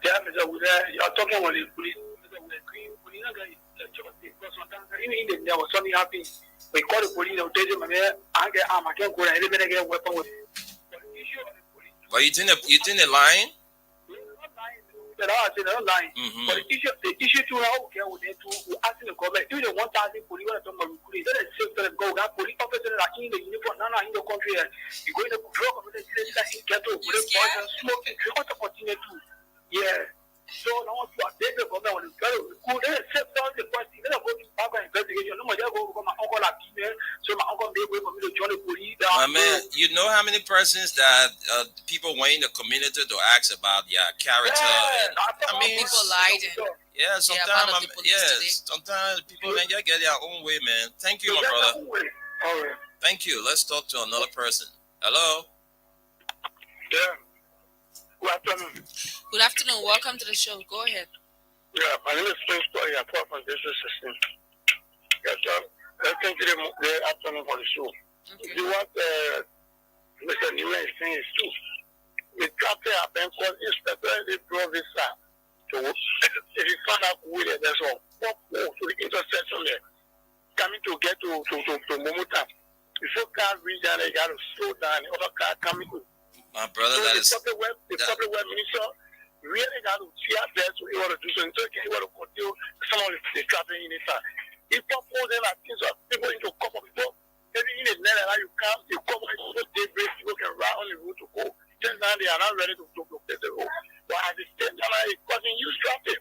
Yeah, Mr. Wooder, you're talking with the police. There was something happening. We called the police, they tell them, I can't go and get a weapon with But you think the line? They're not lying. Mm-hmm. But the issue to okay with them to asking the government, even the 1,000 police want to talk about recruiting, let us say go. That police officer that in the uniform, now in the country, you go in the drug of the ghetto, smoking, you want to continue to. Yeah. So now you are dead, the government when you go to recruit, let us say down the question, let us go to investigation. No more just go because my uncle like me, so my uncle made way for me to join the police. My man, you know how many persons that people went in the community to ask about your character? And, I mean, People lied. yeah, sometimes people can just get their own way, man. Thank you, my brother. All right. Thank you. Let's talk to another person. Hello. Yeah. Good afternoon. Good afternoon. Welcome to the show. Go ahead. Yeah, my name is Prince Boy. I'm from District 16. Yes, sir. Thank you the afternoon for the show. Okay. You want Mr. Newman is saying is true. The traffic have been called inspector, they drove this side. So if you find out who it is, that's all. Walk to the intersection there. Coming to get to Momuta. If your car reach down, they got to slow down. The other car coming to. My brother, So that the is. public work minister really got to see out there so he want to do something. So he want to continue some of the traffic in the town. He proposing that things of people into couple people. Maybe in the net that you come, you come and you daybreak, you can ride on the road to go. Then now they are not ready to take the road. But at the same time, it's causing huge traffic.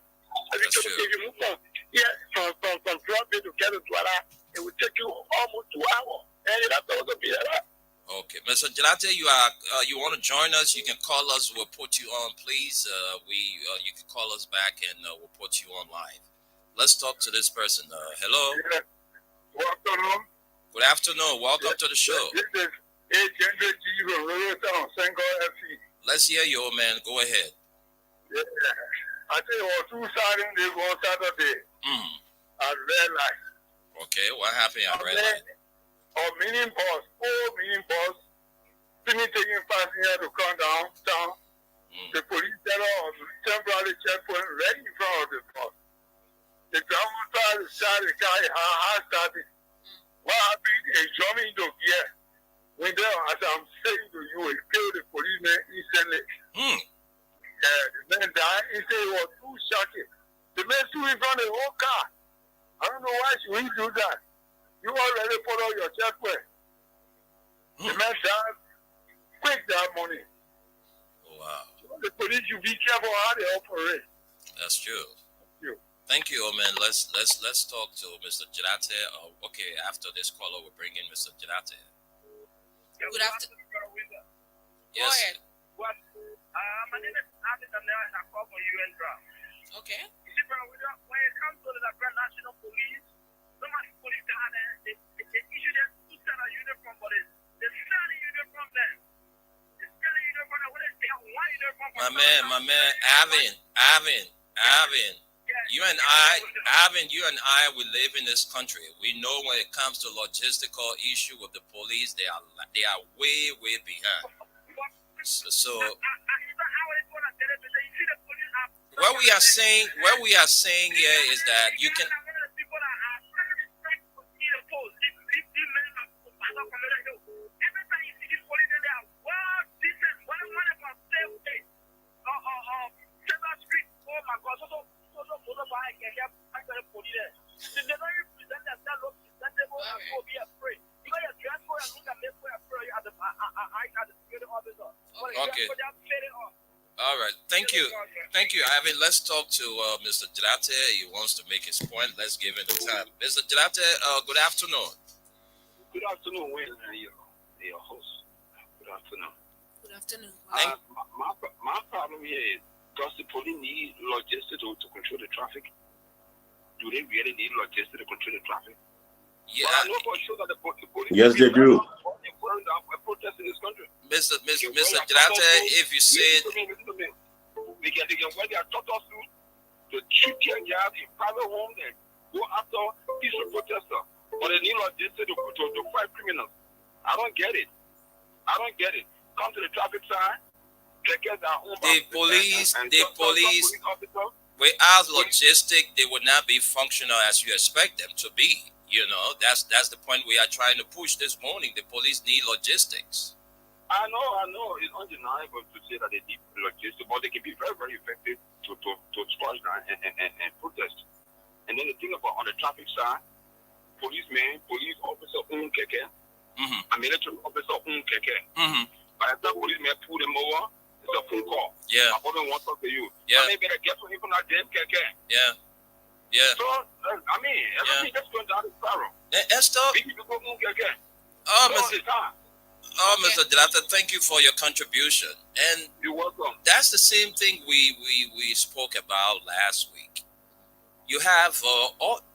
If you move from here from Florida to get to Douala, it will take you almost 2 hours. And that's also be that. Okay, Mr. Gelate, you want to join us? You can call us. We'll put you on, please. You can call us back and we'll put you on live. Let's talk to this person. Hello. Yeah. Good afternoon. Good afternoon. Welcome to the show. This is Agent G from Rivertown, Senghor FC. Let's hear you, old man. Go ahead. Yeah. I tell you what, 2 Saturdays on Saturday. At red light. Okay, what happened at red light? Or meaning bus, finish taking passenger to come down. The police teller or the temporary checkpoint right in front of the bus. The driver tried to start the car, hard started. What happened? He jumped into gear. When there, as I'm saying to you, he killed the policeman instantly. The man died. He said he was too shocking. The man threw in front of the whole car. I don't know why she wouldn't do that. You already follow your checkpoint. The man died quick that morning. Wow. So the police should be careful how they operate. That's true. You. Thank you, old man. Let's talk to Mr. Gelate. Okay, after this caller, we'll bring in Mr. Gelate. Good afternoon. Go Yes. ahead. My name is Adi Daniel and I call for UN draft. Okay. You see, bro, when it comes to the national police, so much police they issue them 2 set of uniform, but they sell the uniform then. They sell the uniform, what is they have 1 uniform. My man, Alvin. You and I, we live in this country. We know when it comes to logistical issue with the police, they are way behind. So what we are saying here is that you can. Okay. All right. Thank you, Ivan. Let's talk to Mr. Gelate. He wants to make his point. Let's give him the time. Mr. Gelate, good afternoon. Good afternoon, Wayne, your host. Good afternoon. Good afternoon. My problem here is, does the police need logistics to control the traffic? Do they really need logistics to control the traffic? Yeah. Well, I know for sure that the police Yes, they do. protest in this country. Mr. Gelate, if you said Listen to me. They can wear their turtle suit to shoot their yard in private homes and go after peaceful protesters. But they need logistics to fight criminals. I don't get it. Come to the traffic sign. the police, without logistic, they would not be functional as you expect them to be. You know, that's the point we are trying to push this morning. The police need logistics. I know. It's undeniable to say that they need logistics, but they can be very, very effective to squash down and protest. And then the thing about on the traffic side, police officer own keke, a military officer own keke. By the time policeman pull them over, it's a phone call. Yeah. My brother wants to talk to you. Yeah. I better get from him from that damn keke. Yeah. Yeah. So, everything just going down the spiral. Esther, People go move again. oh, All Mr. the time. Oh, Okay. Mr. Delata, thank you for your contribution. And You're welcome. that's the same thing we spoke about last week. You have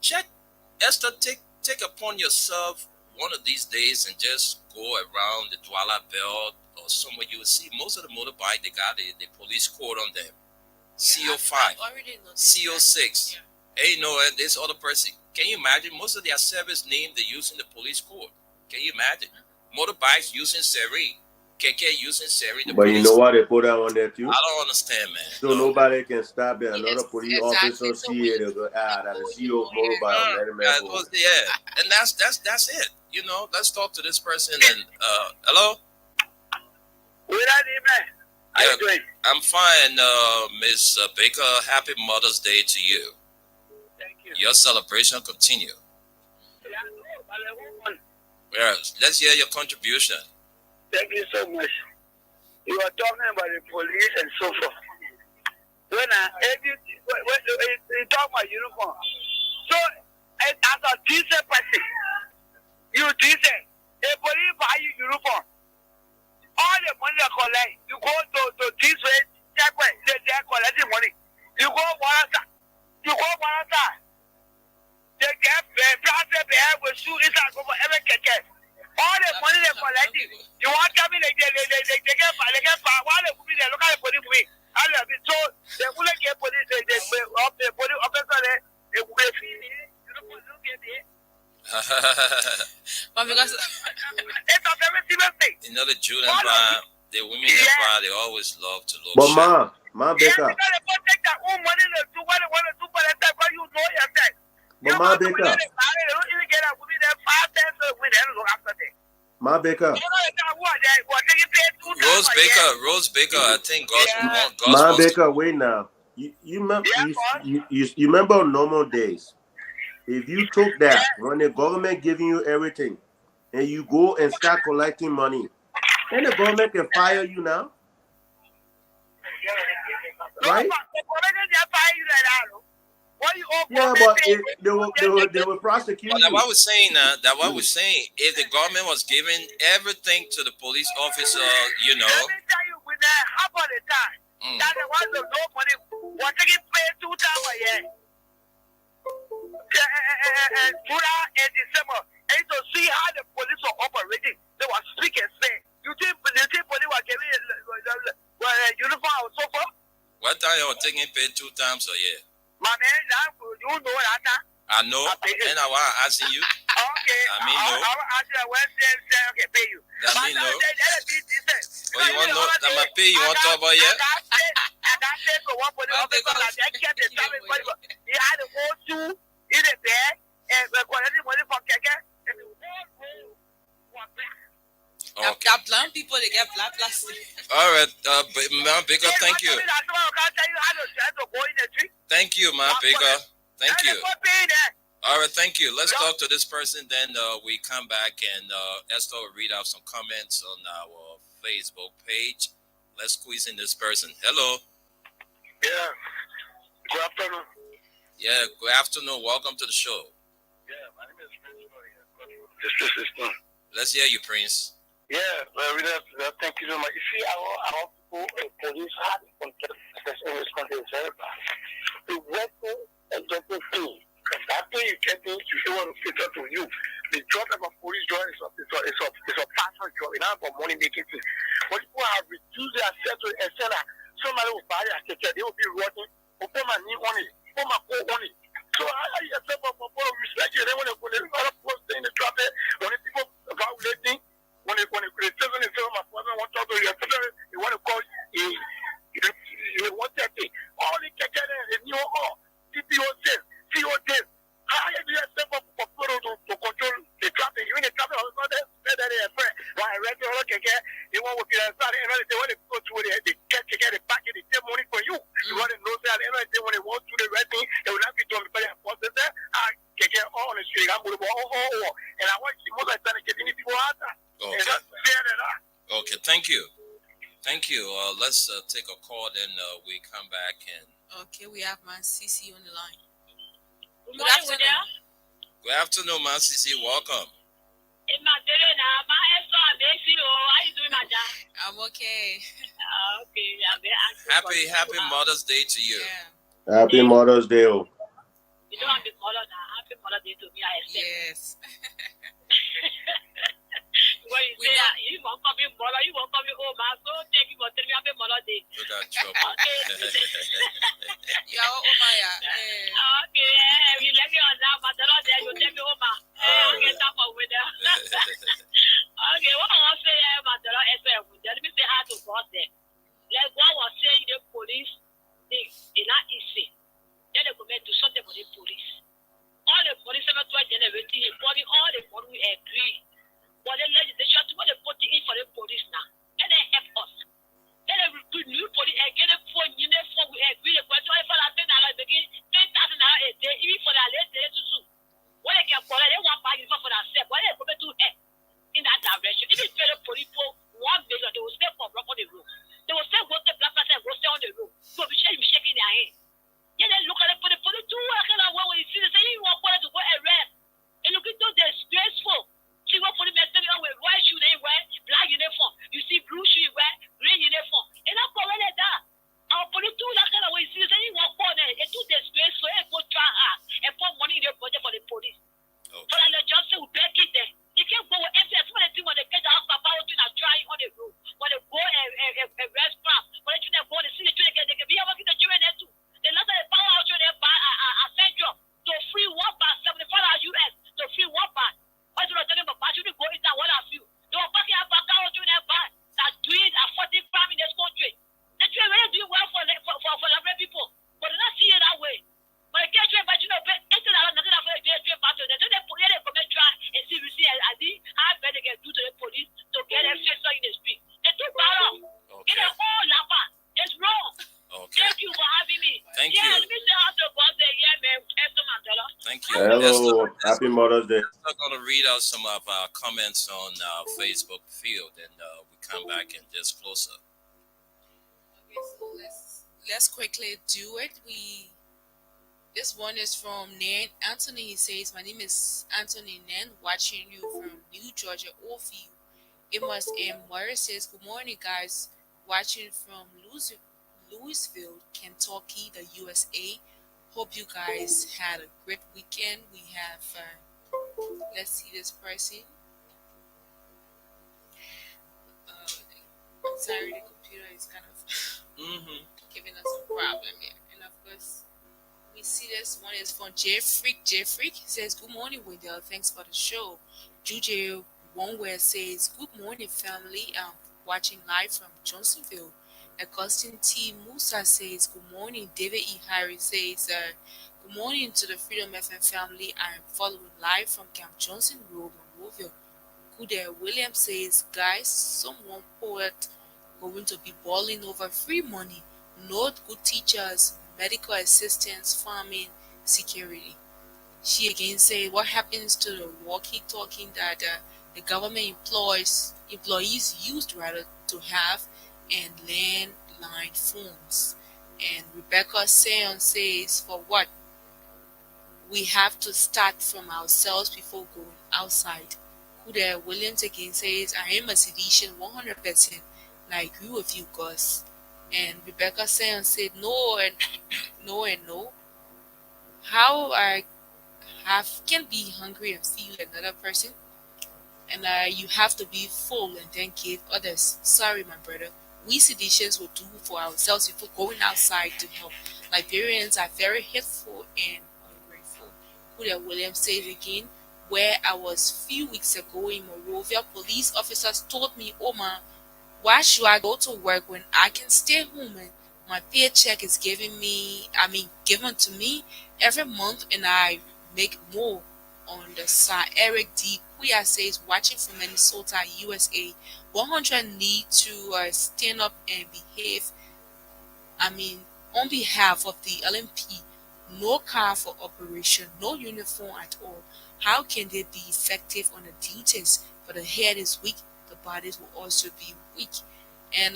check, Esther, take upon yourself one of these days and just go around the Douala Belt or somewhere. You will see most of the motorbike, they got the police code on them. CO5, I've already noticed CO6. that. Hey, no, and this other person. Can you imagine? Most of their service name they use in the police code. Can you imagine? Motorbikes using Seri, KK using Seri. But you know what they put that on there too? I don't understand, man. So nobody can stop it. Another Yes, police exactly. officer So see when it, you they'll go, that's a go, CO you know, motorbike, let him That go. was, yeah, and that's it. You know, let's talk to this person. And hello, Good evening. How Yeah. you doing? I'm fine, Miss Baker. Happy Mother's Day to you. Thank you. Your celebration continue. Yeah, no, but I want- Yes, let's hear your contribution. Thank you so much. You are talking about the police and so forth. When you talk about uniform, so as a decent person, you decent. A police buy you uniform. All the money they collect, you go to this way, check where they collect the money. You go Warasa. They get plastic bear with shoe inside over every keke. All the money they collecting. You want to tell me they get while they put me there, look at the police for me. I love it. So they wouldn't get police, they police officer there, they will be free. You don't get it. But because It's a very serious thing. You know the Jude Empire, the women empire, they always love to look But sharp. Ma Yeah, Baker, because they go take their own money to do what they want to do for themselves, because you know yourself. but Ma Baker, They don't even get up with me there 5 times a week, they don't look after them. Ma Baker, You know what they get paid 2 times Rose a Baker, year. Rose Baker, I think God, Yeah. God Ma wants to- Baker, wait now. You remember Yeah, you remember normal days. If you took that when the government giving you everything and you go and start collecting money, then the government can fire you now. Right? The government just fire you like that, though. What you owe Yeah, government but pay, they will prosecute Well, that's you. what we're saying. That's what we're saying. If the government was giving everything to the police officer, you know, Let me tell you, with that half of the time, that the ones that no money was taking paid 2 times a year. July and December, and to see how the police were operating, they were speaking and saying, you think police were giving uniform or so forth? what time you were taking paid 2 times a year? My man, now you know that. I know, and I want to ask you. Okay, I mean, no. I ask you when say okay, pay you. That mean no. That Oh, you want to know that my pay? You want to talk about yet? I got paid for one police officer that they kept the time. He had to go to in the bed and collecting money from Keke. And the whole room was black. Okay. that blind people, they get black plastic. All right, Ma Baker, thank you. Someone can't tell you how to go in the tree. Thank you, Ma Baker. Thank And you. they go pay there. All right, thank you. Let's talk to this person. Then we come back and Esther will read out some comments on our Facebook page. Let's squeeze in this person. Hello. Yeah. Good afternoon. Yeah, good afternoon. Welcome to the show. Yeah, my name is Prince. This is Let's hear you, Prince. Yeah, thank you so much. You see, our police had control in this country is very bad. The weapon and jumping thing. After you get in, you want to fit up to you. The job of a police job is a personal job. It's not about money making thing. But people have reduced their self to a seller. Somebody will buy a ticket, they will be running. Put my knee on it. Put my coat on it. So I yourself for respect you. Then when other people stay in the traffic, when the people violating, when they tell me my father want to talk to you, you want to call you want that thing. All the ticket is new all. CPO says, CO says, how do you step up for people to control the traffic? You in the traffic, I was not there, why I read the whole ticket, they want to get inside, and when they go to the ticket, they back it, they take money for you. You want to know that, and when they want to do the right thing, they will not be doing the force there. I can get all on the street, I'm going to go, and I want to see most of the time, get any people out there. Okay. And that's fair enough. Okay, thank you. Thank you. Let's take a call, then we come back and. Okay, we have Man CC on the line. Good afternoon. Good afternoon, man. Sisi. Welcome. In my day now, my SO and BCO, how you doing, madam? I'm okay. Okay, I'm very Happy Mother's Day to you. Yeah. Happy Mother's Day. Oh. You know, I'm the mother now. Happy Mother's Day to me, I accept. Yes. When you say you won't come in mother, you won't come in home, so thank you for telling me Happy Mother's Day. Look at trouble. Okay. Yeah, Omaya. Okay, you let me on now, but there you tell me home. Okay, time for winter. Okay, what I want to say, let me say how to boss them. Like what was saying, the police, they not easy. Then they go to something for the police. All the police ever try generating a body, all the police agree. But the legislation, what they put in for the police now, then they help us. Then they recruit new police and get a phone uniform. We agree. The question for that thing, I begin 10,000 a day, even for that late day to soon. What they can collect, they want back for themselves. What they go to help in that direction. If it's very police, 1 million, they will stay for block on the road. They will stay go to black person and go stay on the road. So we shaking their hand. Yeah, they look at it for the police too. I can't know when you see they say you want to go arrest. And look at those, they're disgraceful. See what police men tell you with white shoe they wear, black uniform. You see blue shoe wear, green uniform. And that's what they that. Our police too, that kind of way. See, they say you want to there. They too disgraceful. They go try hard and put money in their budget for the police. Okay. So that the justice will back it there. They can't go with empty. Some of the things when they get the house, Papa, are trying on the road. When they go and rest crap. When they try to go, they see the children, they can be able to get the children there too. They let the power out there by a central to free one by $75 US to free one by. What's the return of a shouldn't go in that one of you? They were packing up a car to their back that doing a 40 crime in this country. They try really doing well for the people, but they're not seeing it that way. But they can't try, but you know, instead of nothing after they try back to them, so they come and try and see if you see how bad they can do to the police to get them straight in the street. They took that off. Get them all lapper. It's wrong. Okay. Thank you for having me. Thank yeah, you. Let me say how to boss there. Yeah, man. Thank you. Hello. Happy Mother's Day. I'm going to read out some of our comments on our Facebook field, and we come back and just close up. Okay, so let's quickly do it. This one is from Nan Anthony. He says, "My name is Anthony Nan, watching you from New Georgia, Oldfield." Amos M. Morris says, "Good morning, guys. Watching from Louisville, Kentucky, the USA. Hope you guys had a great weekend." We have, let's see this person. I'm sorry, the computer is kind of giving us a problem here. And of course, we see this one is from Jeffrey. He says, "Good morning, Wendell. Thanks for the show." Juju Oneware says, "Good morning, family. I'm watching live from Johnsonville." Augustine T. Musa says, "Good morning." David E. Harris says, "Good morning to the Freedom FM family. I'm following live from Camp Johnson Road, Monrovia." Kuder Williams says, "Guys, someone poet going to be balling over free money, not good teachers, medical assistance, farming, security." She again said, "What happens to the walkie-talkie that the government employees used rather to have, and landline phones?" And Rebecca Sion says, "For what? We have to start from ourselves before going outside." Kuda Williams again says, "I am a seditious 100%. And I agree with you, Gus." And Rebecca Sion said, no and no. How I can be hungry and feed another person, and you have to be full and then give others. Sorry, my brother. We seditious will do for ourselves before going outside to help. Liberians are very hateful and ungrateful." Kuda Williams says again, "Where I was few weeks ago in Monrovia, police officers told me, 'Oma, why should I go to work when I can stay home and my paycheck is given to me every month and I make more on the side?'" Eric D. Kuya says, "Watching from Minnesota, USA. 100 need to stand up and behave. On behalf of the LMP. No car for operation, no uniform at all. How can they be effective on the duties? For the head is weak, the bodies will also be weak." And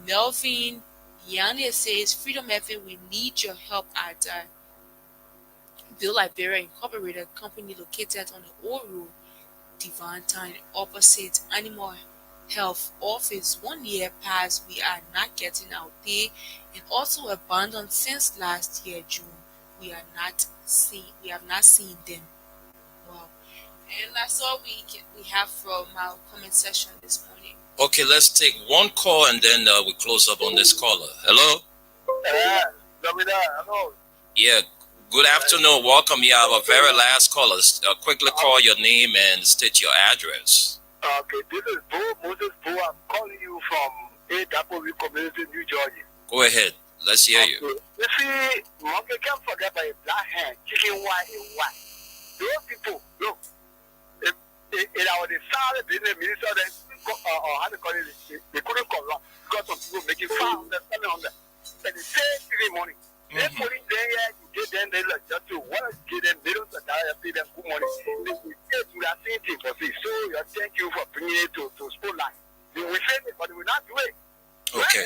Melvin Yanni says, "Freedom FM, we need your help at Bill Liberia Incorporated, a company located on the Old Road, Devantine, opposite Animal Health Office. 1 year passed, we are not getting our pay, and also abandoned since last year June. We have not seen them. Wow. And that's all we have from our comment section this morning. Okay, let's take one call and then we close up on this caller. Hello? Hello. Yeah, good afternoon. Welcome. You have a very last caller. Quickly call your name and state your address. Okay, this is Moses Bo. I'm calling you from A.W. Community, New Jersey. Go ahead. Let's hear you. You see, monkey can't forget by a black hand, chicken white and white. Those people, look, in our decided business minister, how to call it, they couldn't corrupt because some people making 500, 700. And the same every morning. They put it there, you get them, they like just to what give them millions of dollars, pay them good money. They will do that same thing for free. So, thank you for bringing it to Spotlight. They will say it, but they will not do it. Okay.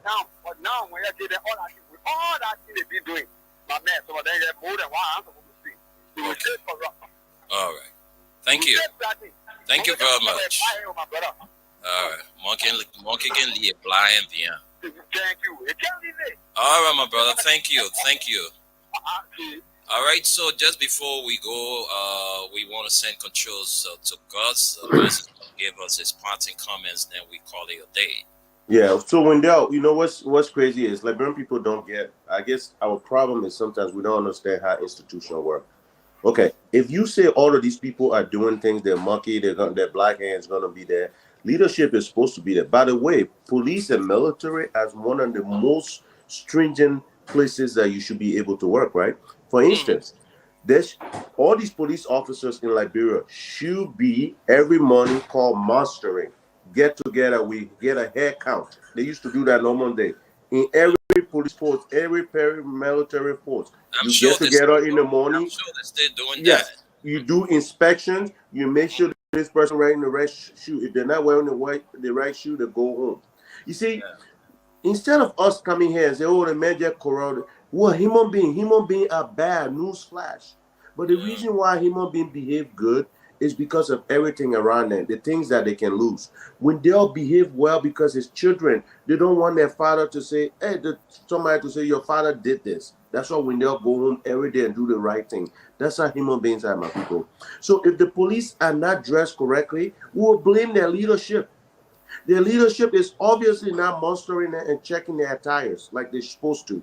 Now, but now when you say that all that thing they be doing, my man, some of them get more than one answer to see. They will say corrupt. All right. Thank you. Thank you very much. All right. Monkey can leave blind via. Thank you. All right, my brother. Thank you. Thank you. All right. So just before we go, we want to send controls to Gus. Gus give us his parting comments, then we call it a day. Yeah. So Wendell, you know what's crazy is Liberian people don't get. I guess our problem is sometimes we don't understand how institutions work. Okay, if you say all of these people are doing things, they're monkey, their black hands gonna be there. Leadership is supposed to be there. By the way, police and military as one of the most stringent places that you should be able to work, right? For instance, there's all these police officers in Liberia should be every morning called mustering. Get together, we get a hair count. They used to do that normal day. In every police force, every paramilitary force, you get together in the morning. I'm sure they're still doing yes, that. You do inspections. You make sure this person wearing the right shoe. If they're not wearing the right shoe, they go home. You see, instead of us coming here and say, "Oh, the man just corrupted," well, human beings are bad. Newsflash. But the reason why human beings behave good is because of everything around them, the things that they can lose. When they'll behave well because it's children, they don't want their father to say, hey, somebody to say, your father did this. That's why when they'll go home every day and do the right thing. That's how human beings are, my people. So if the police are not dressed correctly, we will blame their leadership. Their leadership is obviously not mustering and checking their attires like they're supposed to.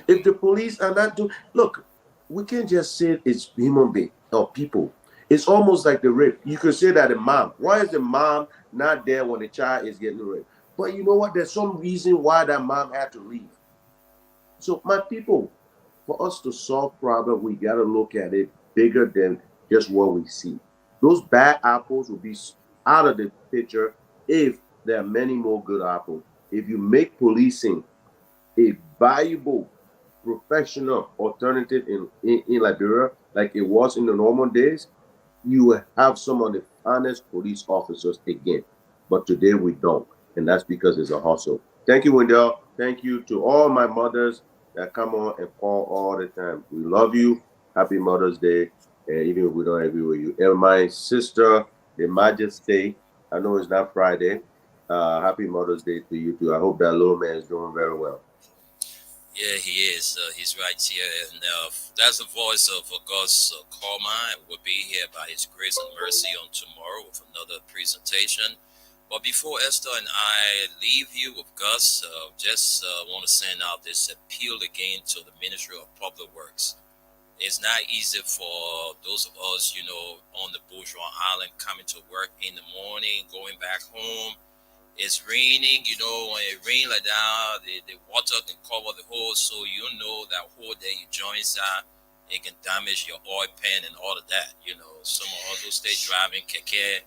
If the police are not doing, look, we can't just say it's human being or people. It's almost like the rape. You could say that the mom. Why is the mom not there when the child is getting raped? But you know what? There's some reason why that mom had to leave. So my people, for us to solve problems, we got to look at it bigger than just what we see. Those bad apples will be out of the picture if there are many more good apples. If you make policing a valuable, professional alternative in Liberia, like it was in the normal days, you will have some of the honest police officers again. But today we don't. And that's because it's a hustle. Thank you, Wendell. Thank you to all my mothers that come on and call all the time. We love you. Happy Mother's Day. And even if we don't agree with you. And my sister, the Majesty, I know it's not Friday. Happy Mother's Day to you too. I hope that little man is doing very well. Yeah, he is. He's right here. And that's the voice of Gus Coleman. We'll be here by his grace and mercy on tomorrow with another presentation. But before Esther and I leave you with Gus, just want to send out this appeal again to the Ministry of Public Works. It's not easy for those of us, on the Bourgeois Island coming to work in the morning, going back home. It's raining, when it rains like that, the water can cover the hole, so that hole that you join inside, it can damage your oil pan and all of that, Some of us will stay driving keke,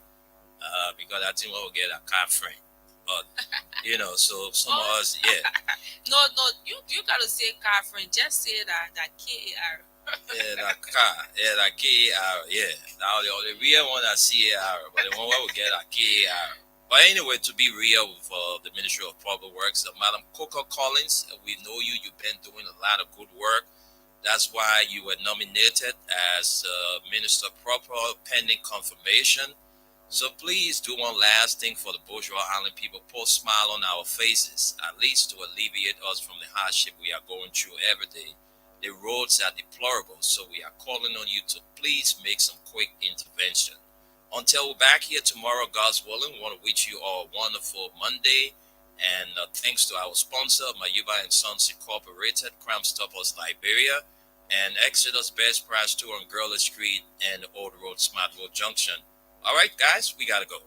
because I think we'll get a car frame. But, so some of us, yeah. No, you gotta say car frame, just say that KAR. Yeah, that car, that KAR, yeah. Now the real one I see AR, but the one where we get a KAR. But anyway, to be real with the Ministry of Public Works, Madam Coca Collins, we know you've been doing a lot of good work. That's why you were nominated as Minister Proper pending confirmation. So please do one last thing for the Bourgeois Island people. Put a smile on our faces, at least to alleviate us from the hardship we are going through every day. The roads are deplorable, so we are calling on you to please make some quick intervention. Until we're back here tomorrow, God's willing, we want to wish you all a wonderful Monday. And thanks to our sponsor, Mayuba and Sons Incorporated, Crime Stoppers Liberia, and Exodus Best Price Tour on Gurley Street and Old Road, Smart Road Junction. All right, guys, we got to go.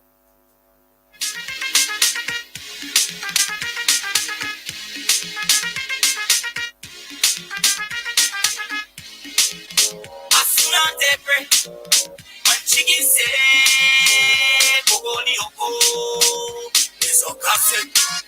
Chicken say, Bogoli Oko, is a cassette.